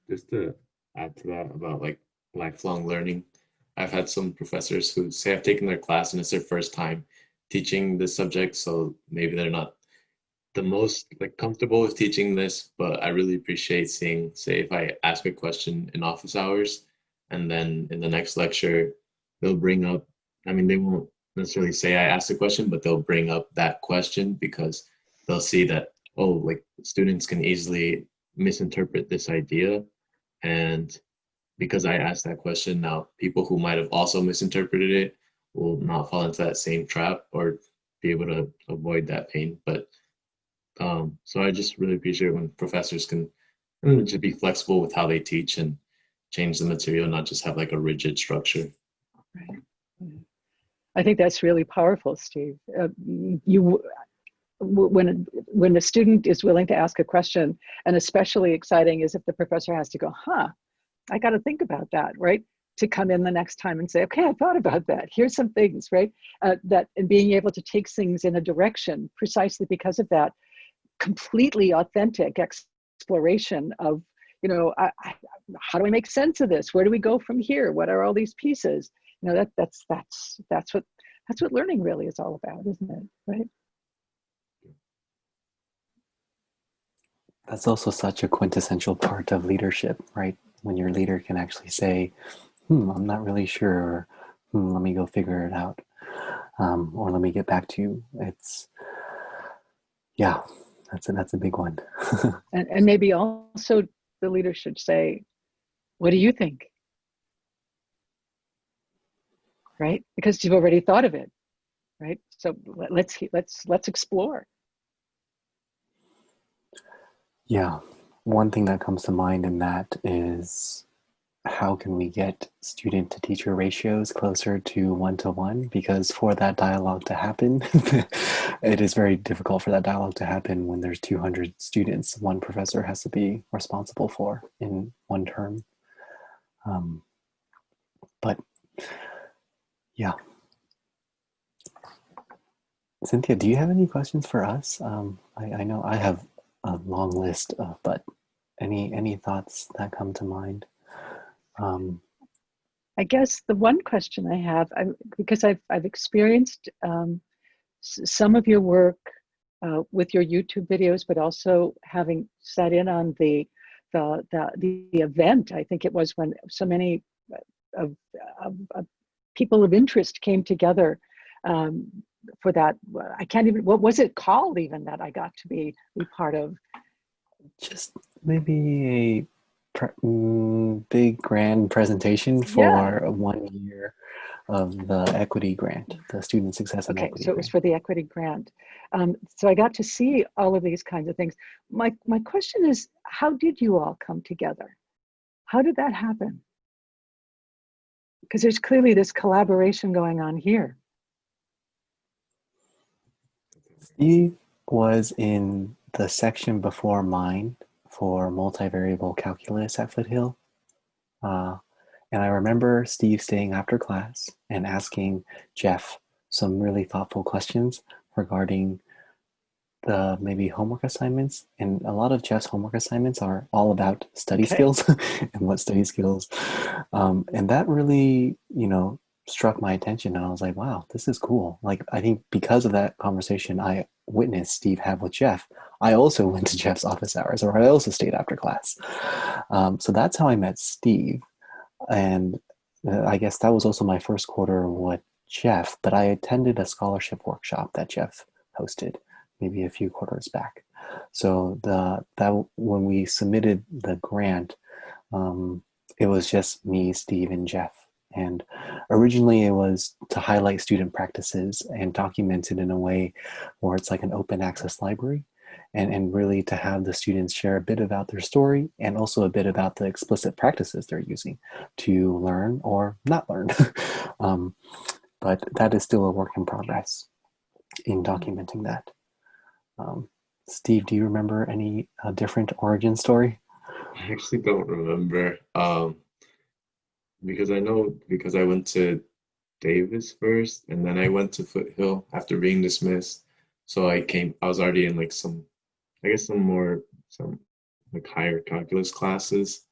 Just to add to that about lifelong learning, I've had some professors who say I've taken their class and it's their first time, teaching this subject, so maybe they're not the most like comfortable with teaching this, but I really appreciate seeing, say, if I ask a question in office hours, and then in the next lecture, they'll bring up, I mean, they won't necessarily say I asked a question, but they'll bring up that question because they'll see that, oh, like students can easily misinterpret this idea. And because I asked that question, now people who might have also misinterpreted it will not fall into that same trap or be able to avoid that pain. But so I just really appreciate when professors can just be flexible with how they teach and change the material, not just have like a rigid structure. Right. I think that's really powerful, Steve. When a student is willing to ask a question, and especially exciting is if the professor has to go, huh, I got to think about that, right? To come in the next time and say, okay, I thought about that. Here's some things, right? That and being able to take things in a direction precisely because of that completely authentic exploration of, how do I make sense of this? Where do we go from here? What are all these pieces? That's what learning really is all about, isn't it? Right? That's also such a quintessential part of leadership, right? When your leader can actually say, I'm not really sure, or let me go figure it out, or let me get back to you. Yeah, that's a big one. And maybe also the leader should say, what do you think? Right? Because you've already thought of it, right? So let's explore. Yeah, one thing that comes to mind in that is how can we get student to teacher ratios closer to 1-to-1? Because for that dialogue to happen, it is very difficult for that dialogue to happen when there's 200 students one professor has to be responsible for in one term. But yeah. Cynthia, do you have any questions for us? I know I have a long list, but any thoughts that come to mind? I guess the one question I have, because I've experienced some of your work with your YouTube videos, but also having sat in on the event. I think it was when so many of people of interest came together for that. I can't even, what was it called even that I got to be part of? Just maybe a big grand presentation for 1 year of the equity grant, the student success and equity grant. So it was for the equity grant. So I got to see all of these kinds of things. My question is, how did you all come together? How did that happen? Because there's clearly this collaboration going on here. Steve was in the section before mine for multivariable calculus at Foothill. And I remember Steve staying after class and asking Jeff some really thoughtful questions regarding the maybe homework assignments. And a lot of Jeff's homework assignments are all about study skills and what study skills. And that really, struck my attention. And I was like, wow, this is cool. Like, I think because of that conversation I witnessed Steve have with Jeff, I also went to Jeff's office hours, or I also stayed after class. So that's how I met Steve. And I guess that was also my first quarter with Jeff, but I attended a scholarship workshop that Jeff hosted maybe a few quarters back. So that when we submitted the grant, it was just me, Steve, and Jeff. And originally it was to highlight student practices and document it in a way where it's like an open access library. And really to have the students share a bit about their story and also a bit about the explicit practices they're using to learn or not learn. But that is still a work in progress in documenting that. Steve, do you remember any different origin story? I actually don't remember because I went to Davis first and then I went to Foothill after being dismissed. So I was already in like some like higher calculus classes,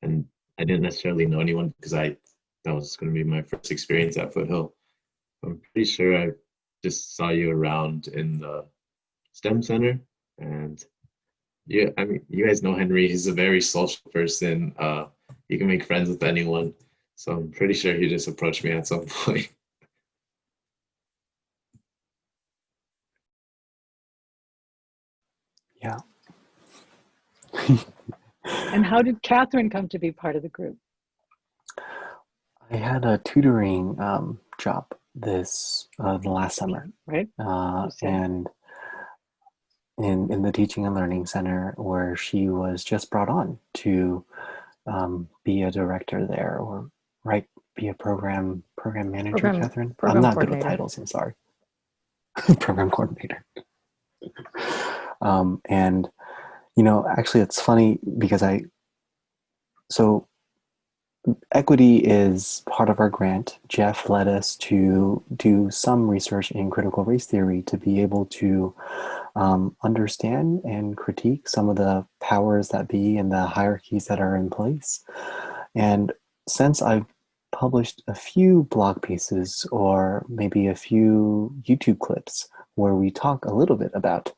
and I didn't necessarily know anyone because that was going to be my first experience at Foothill. I'm pretty sure I just saw you around in the STEM center, and yeah, I mean, you guys know Henry. He's a very social person. He can make friends with anyone. So I'm pretty sure he just approached me at some point. Yeah. And how did Katherine come to be part of the group? I had a tutoring job the last summer, right? and in the teaching and learning center, where she was just brought on to be a director there, or be a program manager. Katherine, I'm not good with titles. I'm sorry. Program coordinator. And actually, it's funny because so equity is part of our grant. Jeff led us to do some research in critical race theory to be able to understand and critique some of the powers that be and the hierarchies that are in place. And since I've published a few blog pieces or maybe a few YouTube clips where we talk a little bit about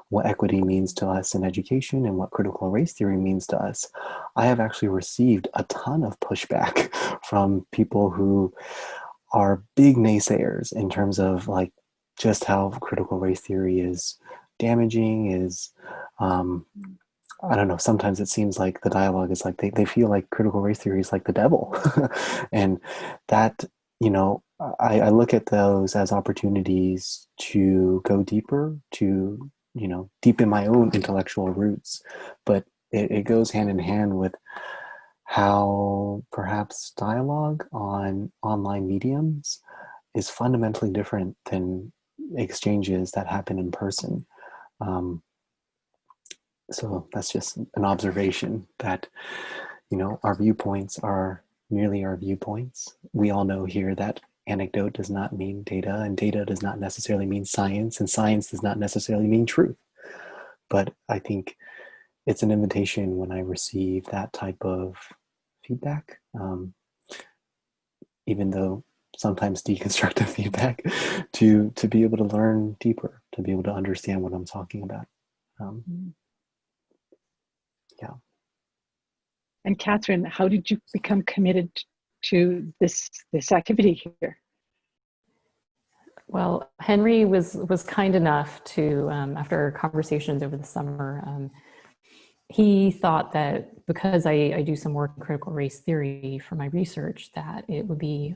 what equity means to us in education and what critical race theory means to us, I have actually received a ton of pushback from people who are big naysayers in terms of like just how critical race theory is damaging, is I don't know, sometimes it seems like the dialogue is like they feel like critical race theory is like the devil. And that, I look at those as opportunities to go deeper, to, deepen my own intellectual roots. But it goes hand in hand with how perhaps dialogue on online mediums is fundamentally different than exchanges that happen in person. So that's just an observation that, our viewpoints are merely our viewpoints. We all know here that anecdote does not mean data, and data does not necessarily mean science, and science does not necessarily mean truth. But I think it's an invitation when I receive that type of feedback, even though sometimes deconstructive feedback, to be able to learn deeper, to be able to understand what I'm talking about. Yeah. And Katherine, how did you become committed to this activity here? Well, Henry was kind enough to, after conversations over the summer, he thought that because I do some work in critical race theory for my research, that it would be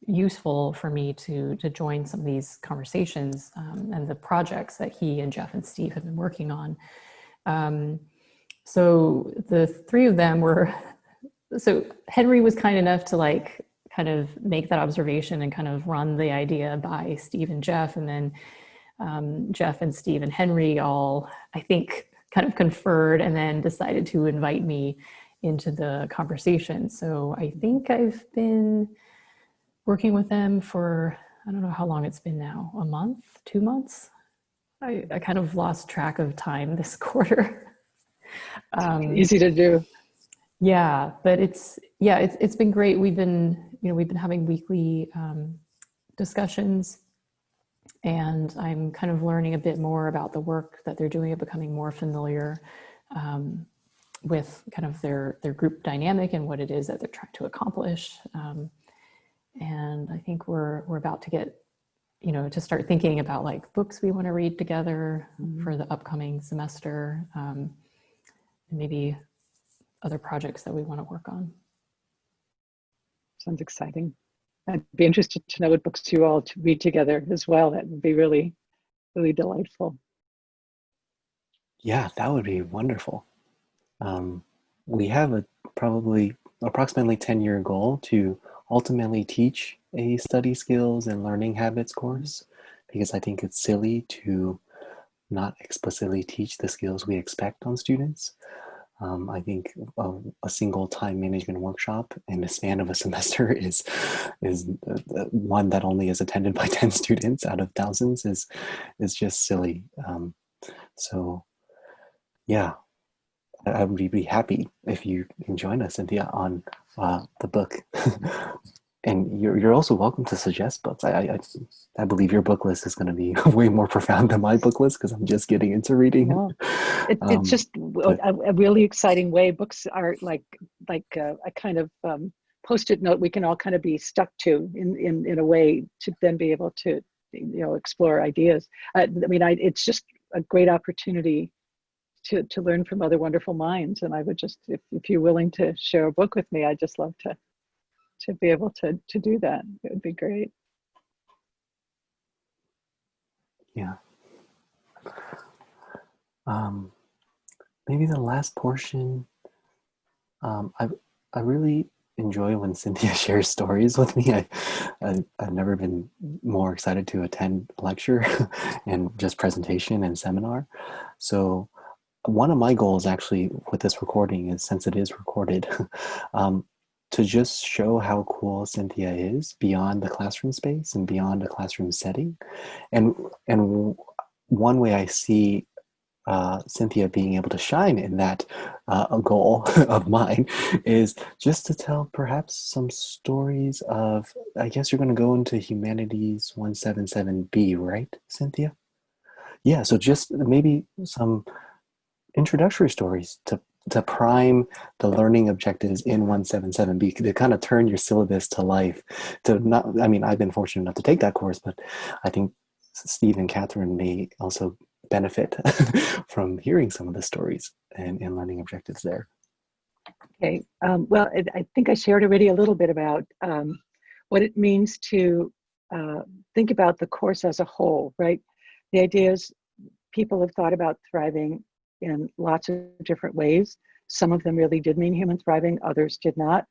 useful for me to join some of these conversations and the projects that he and Jeff and Steve have been working on. So the three of them so Henry was kind enough to kind of make that observation and kind of run the idea by Steve and Jeff. And then Jeff and Steve and Henry all, I think, kind of conferred and then decided to invite me into the conversation. So I think I've been working with them for, I don't know how long it's been now, a month, 2 months? I kind of lost track of time this quarter. Easy to do. Yeah, but it's been great. We've been having weekly discussions, and I'm kind of learning a bit more about the work that they're doing and becoming more familiar with kind of their group dynamic and what it is that they're trying to accomplish. And I think we're about to get, to start thinking about like books we want to read together for the upcoming semester, and maybe other projects that we want to work on. Sounds exciting. I'd be interested to know what books you all to read together as well. That would be really, really delightful. Yeah, that would be wonderful. We have a approximately 10-year goal to ultimately teach a study skills and learning habits course, because I think it's silly to not explicitly teach the skills we expect on students. I think a single time management workshop in the span of a semester is one that only is attended by 10 students out of thousands is just silly. So yeah, I would be happy if you can join us, Cynthia, on the book. and you're also welcome to suggest books. I believe your book list is going to be way more profound than my book list because I'm just getting into reading. Well, it's Um, just but a really exciting way. Books are like a kind of post-it note we can all kind of be stuck to in a way to then be able to explore ideas. I mean, it's just a great opportunity to learn from other wonderful minds. And I would just, if you're willing to share a book with me, I'd just love to be able to do that. It would be great. yeah, maybe the last portion. I really enjoy when Cynthia shares stories with me. I've never been more excited to attend lecture and just presentation and seminar. So one of my goals actually with this recording is, since it is recorded, to just show how cool Cynthia is beyond the classroom space and beyond a classroom setting. And one way I see Cynthia being able to shine in that goal of mine is just to tell perhaps some stories of, I guess you're going to go into Humanities 177B, right, Cynthia? Yeah, so just maybe some introductory stories to prime the learning objectives in 177B, to kind of turn your syllabus to life. To not, I mean, I've been fortunate enough to take that course, but I think Steve and Katherine may also benefit from hearing some of the stories and learning objectives there. Okay. Well, I think I shared already a little bit about what it means to think about the course as a whole, right? The idea is people have thought about thriving in lots of different ways. Some of them really did mean human thriving, others did not.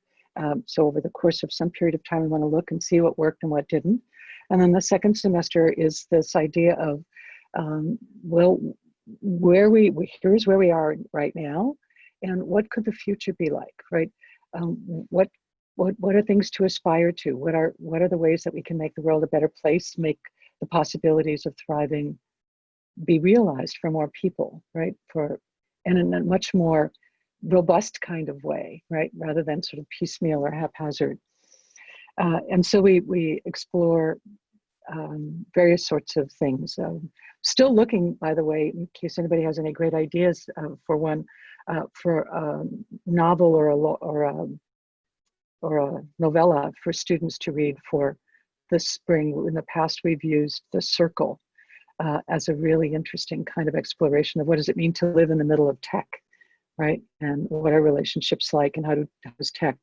So over the course of some period of time, we want to look and see what worked and what didn't. And then the second semester is this idea of, well, here's where we are right now, and what could the future be like, right? What are things to aspire to? What are the ways that we can make the world a better place, make the possibilities of thriving be realized for more people, right? And in a much more robust kind of way, right? Rather than sort of piecemeal or haphazard. And so we explore various sorts of things. Still looking, by the way, in case anybody has any great ideas for one, for a novel or a novella for students to read for this spring. In the past, we've used The Circle as a really interesting kind of exploration of what does it mean to live in the middle of tech, right? And what are relationships like, and how does tech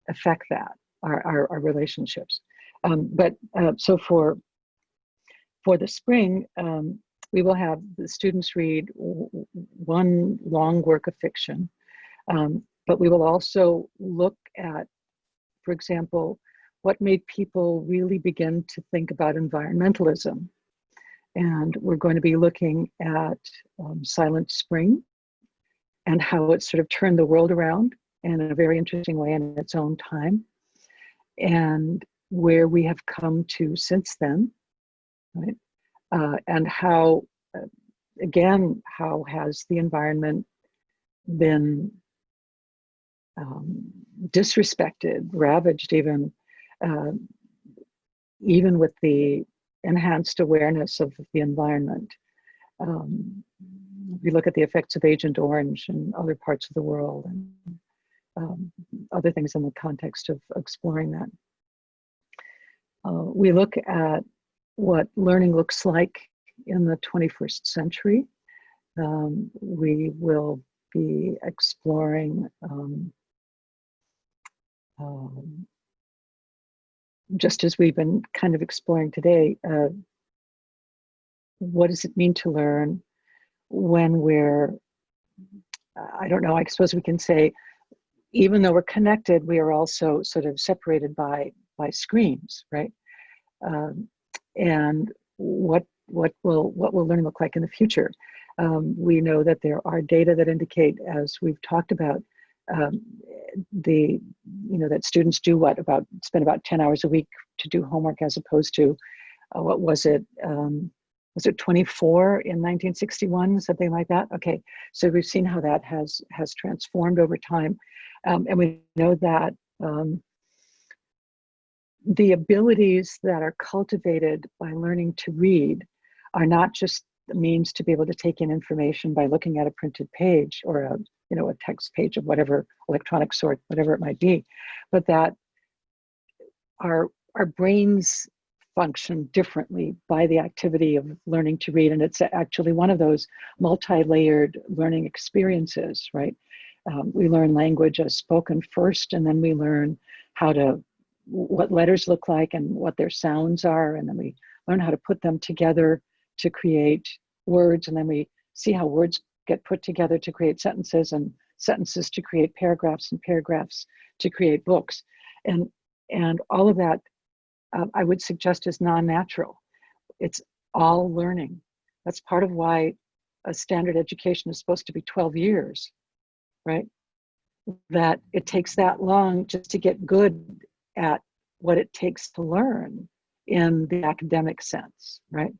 affect that, our relationships? So for the spring, we will have the students read one long work of fiction, but we will also look at, for example, what made people really begin to think about environmentalism. And we're going to be looking at Silent Spring and how it sort of turned the world around in a very interesting way in its own time, and where we have come to since then, right? And how, again, how has the environment been disrespected, ravaged, even with the enhanced awareness of the environment. We look at the effects of Agent Orange in other parts of the world, and other things in the context of exploring that. We look at what learning looks like in the 21st century. We will be exploring just as we've been kind of exploring today, what does it mean to learn when we're, I don't know, I suppose we can say, even though we're connected, we are also sort of separated by screens, right? And what will learning look like in the future? We know that there are data that indicate, as we've talked about, that students do spend about 10 hours a week to do homework, as opposed to what was it 24 in 1961, something like that? Okay, so we've seen how that has transformed over time, and we know that the abilities that are cultivated by learning to read are not just the means to be able to take in information by looking at a printed page or a text page of whatever electronic sort, whatever it might be, but that our brains function differently by the activity of learning to read. And it's actually one of those multi-layered learning experiences, right? We learn language as spoken first, and then we learn what letters look like and what their sounds are. And then we learn how to put them together to create words. And then we see how words get put together to create sentences, and sentences to create paragraphs, and paragraphs to create books. And all of that, I would suggest, is non-natural. It's all learning. That's part of why a standard education is supposed to be 12 years, right? That it takes that long just to get good at what it takes to learn in the academic sense, right?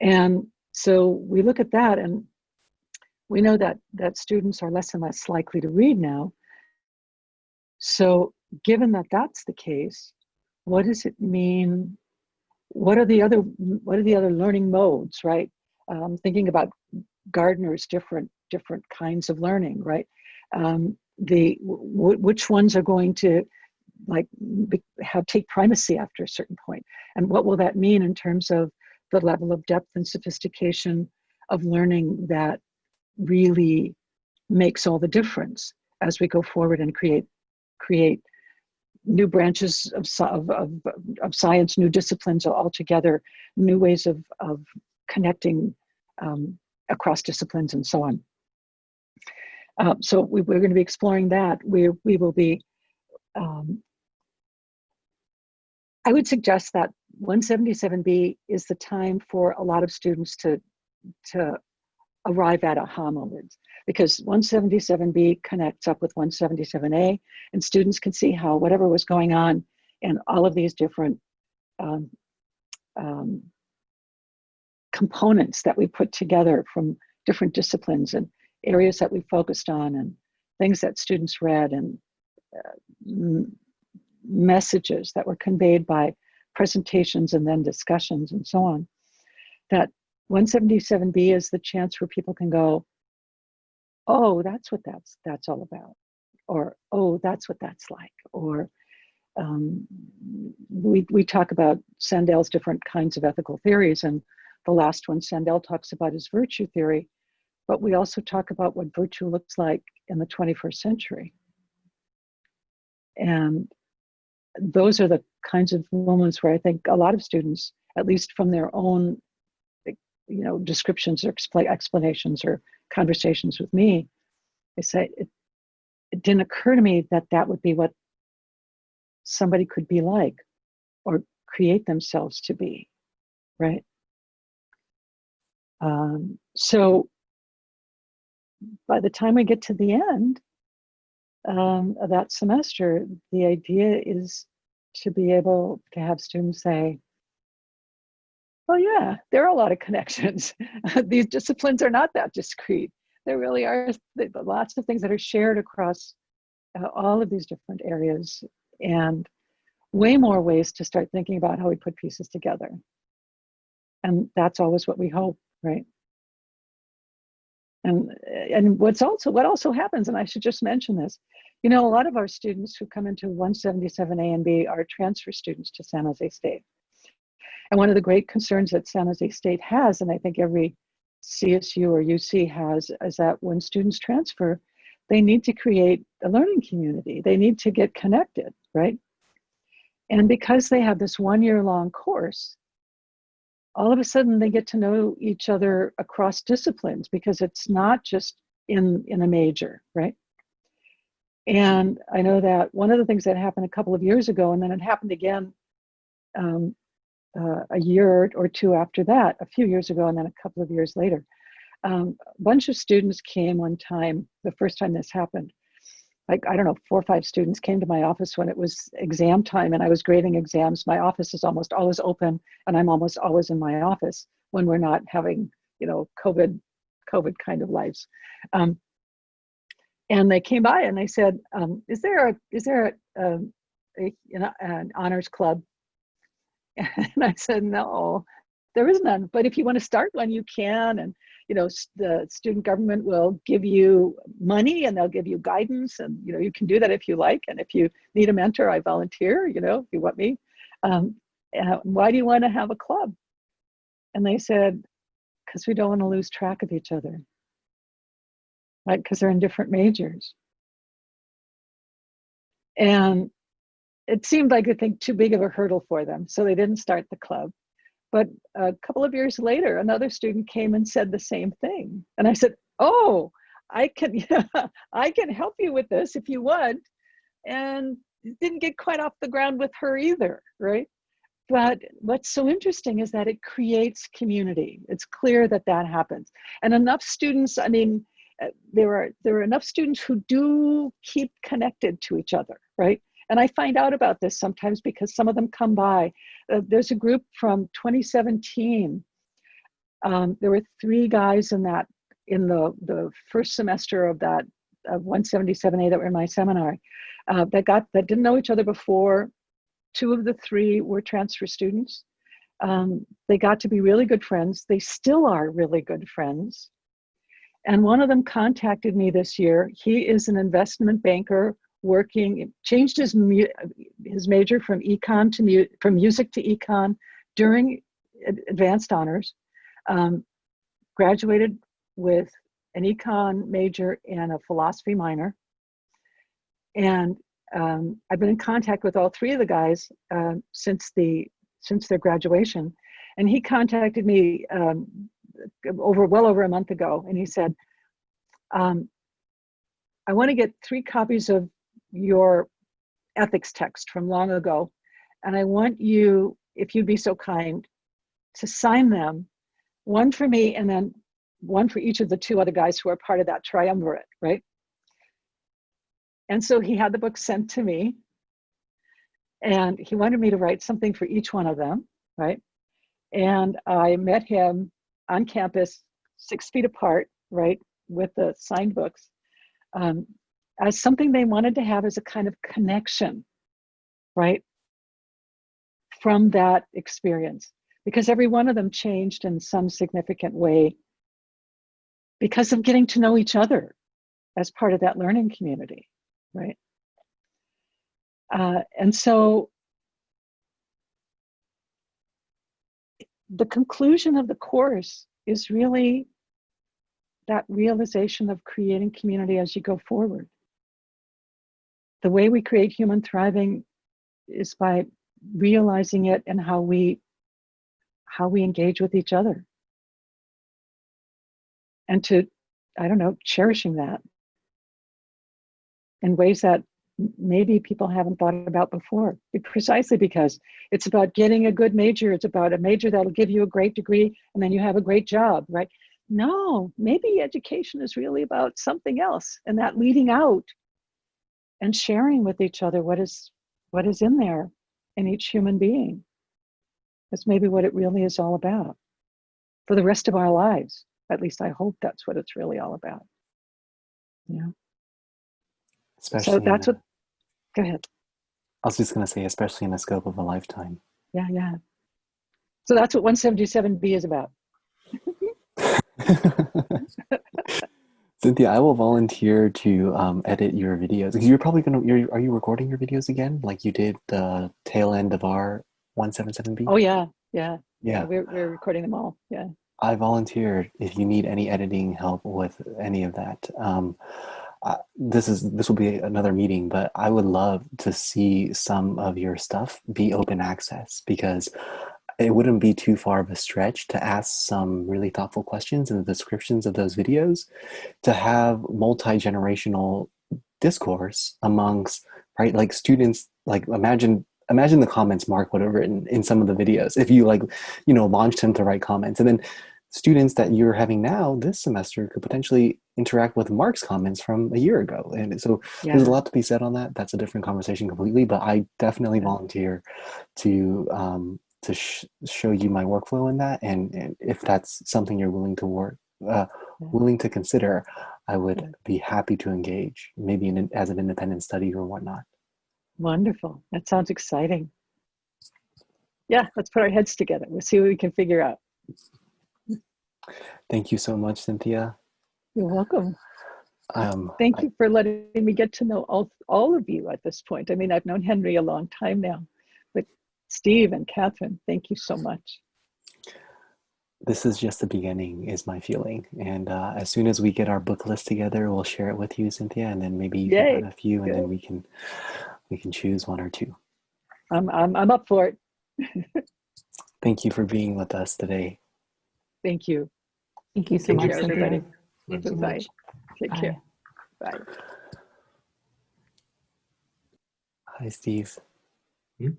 And so we look at that, and we know that students are less and less likely to read now. So given that that's the case, what does it mean? What are the other learning modes, right? Thinking about Gardner's different kinds of learning, right? Which ones are going to take primacy after a certain point, and what will that mean in terms of the level of depth and sophistication of learning that really makes all the difference as we go forward and create new branches of science, new disciplines altogether, new ways of connecting across disciplines and so on. So we're going to be exploring that. We will be, I would suggest that 177B is the time for a lot of students to arrive at aha moments, because 177B connects up with 177A, and students can see how whatever was going on in all of these different components that we put together from different disciplines and areas that we focused on, and things that students read, and messages that were conveyed by presentations and then discussions and so on, that 177B is the chance where people can go, oh, that's what that's all about, or oh, that's what that's like, or we talk about Sandel's different kinds of ethical theories, and the last one Sandel talks about is virtue theory, but we also talk about what virtue looks like in the 21st century. And those are the kinds of moments where I think a lot of students, at least from their own descriptions or explanations or conversations with me, they say it didn't occur to me that would be what somebody could be like or create themselves to be, right? So by the time we get to the end of that semester, the idea is to be able to have students say, oh yeah, there are a lot of connections. These disciplines are not that discrete. There really are lots of things that are shared across all of these different areas, and way more ways to start thinking about how we put pieces together. And that's always what we hope, right? And what also happens, and I should just mention this, a lot of our students who come into 177A and B are transfer students to San Jose State. And one of the great concerns that San Jose State has, and I think every CSU or UC has, is that when students transfer, they need to create a learning community. They need to get connected, right? And because they have this 1-year-long course, all of a sudden they get to know each other across disciplines, because it's not just in a major, right? And I know that one of the things that happened a couple of years ago, and then it happened again a year or two after that, a few years ago, and then a couple of years later, a bunch of students came one time, the first time this happened. Like, I don't know, 4 or 5 students came to my office when it was exam time and I was grading exams. My office is almost always open, and I'm almost always in my office when we're not having, COVID kind of lives. And they came by and they said, is there an honors club? And I said, no, there is none. But if you want to start one, you can. And, the student government will give you money and they'll give you guidance. And, you can do that if you like. And if you need a mentor, I volunteer, if you want me. Why do you want to have a club? And they said, because we don't want to lose track of each other, right? Because they're in different majors. And it seemed like, I think, too big of a hurdle for them. So they didn't start the club. But a couple of years later, another student came and said the same thing. And I said, oh, I can help you with this if you want. And it didn't get quite off the ground with her either, right? But what's so interesting is that it creates community. It's clear that happens. And enough students, there are enough students who do keep connected to each other, right? And I find out about this sometimes because some of them come by. There's a group from 2017. There were 3 guys in the first semester of that 177A that were in my seminar that didn't know each other before. 2 of the 3 were transfer students. They got to be really good friends. They still are really good friends. And one of them contacted me this year. He is an investment banker changed his major from music to econ during advanced honors, graduated with an econ major and a philosophy minor. And I've been in contact with all 3 of the guys since their graduation. And he contacted me well over a month ago. And he said, I want to get 3 copies of your ethics text from long ago. And I want you, if you'd be so kind, to sign them, 1 for me and then 1 for each of the 2 other guys who are part of that triumvirate, right? And so he had the book sent to me and he wanted me to write something for each one of them, right? And I met him on campus, 6 feet apart, right, with the signed books, as something they wanted to have as a kind of connection, right, from that experience. Because every one of them changed in some significant way because of getting to know each other as part of that learning community, right? And so the conclusion of the course is really that realization of creating community as you go forward. The way we create human thriving is by realizing it and how we engage with each other. And to, cherishing that in ways that maybe people haven't thought about before, precisely because it's about getting a good major. It's about a major that'll give you a great degree and then you have a great job, right? No, maybe education is really about something else, and that leading out and sharing with each other what is in there in each human being. That's maybe what it really is all about for the rest of our lives. At least I hope that's what it's really all about. Yeah. Especially So that's what, go ahead. I was just going to say, especially in the scope of a lifetime. Yeah. So that's what 177B is about. Cynthia, I will volunteer to edit your videos because you're probably are you recording your videos again like you did the tail end of our 177B? Oh yeah. We're recording them all. Yeah. I volunteer if you need any editing help with any of that. This will be another meeting, but I would love to see some of your stuff be open access because it wouldn't be too far of a stretch to ask some really thoughtful questions in the descriptions of those videos to have multi-generational discourse amongst, right, like students, like imagine the comments Mark would have written in some of the videos if you launched him to write comments, and then students that you're having now this semester could potentially interact with Mark's comments from a year ago. And so there's a lot to be said on that. That's a different conversation completely, but I definitely volunteer to show you my workflow in that. And if that's something you're willing to consider, I would be happy to engage, maybe as an independent study or whatnot. Wonderful. That sounds exciting. Yeah, let's put our heads together. We'll see what we can figure out. Thank you so much, Cynthia. You're welcome. Um, Thank you for letting me get to know all of you at this point. I mean, I've known Henry a long time now, but Steve and Katherine, thank you so much. This is just the beginning, is my feeling. And as soon as we get our book list together, we'll share it with you, Cynthia, and then maybe you can Yay. add a few, and Good. then we can choose one or two. I'm up for it. Thank you for being with us today. Thank you. Thank you so Take much, care, Cynthia. everybody. Thanks so Bye. much. Take Bye. care. Bye. Hi, Steve. Hmm?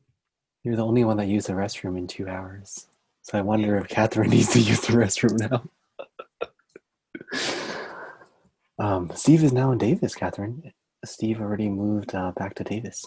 You're the only one that used the restroom in 2 hours. So I wonder if Katherine needs to use the restroom now. Steve is now in Davis, Katherine. Steve already moved back to Davis.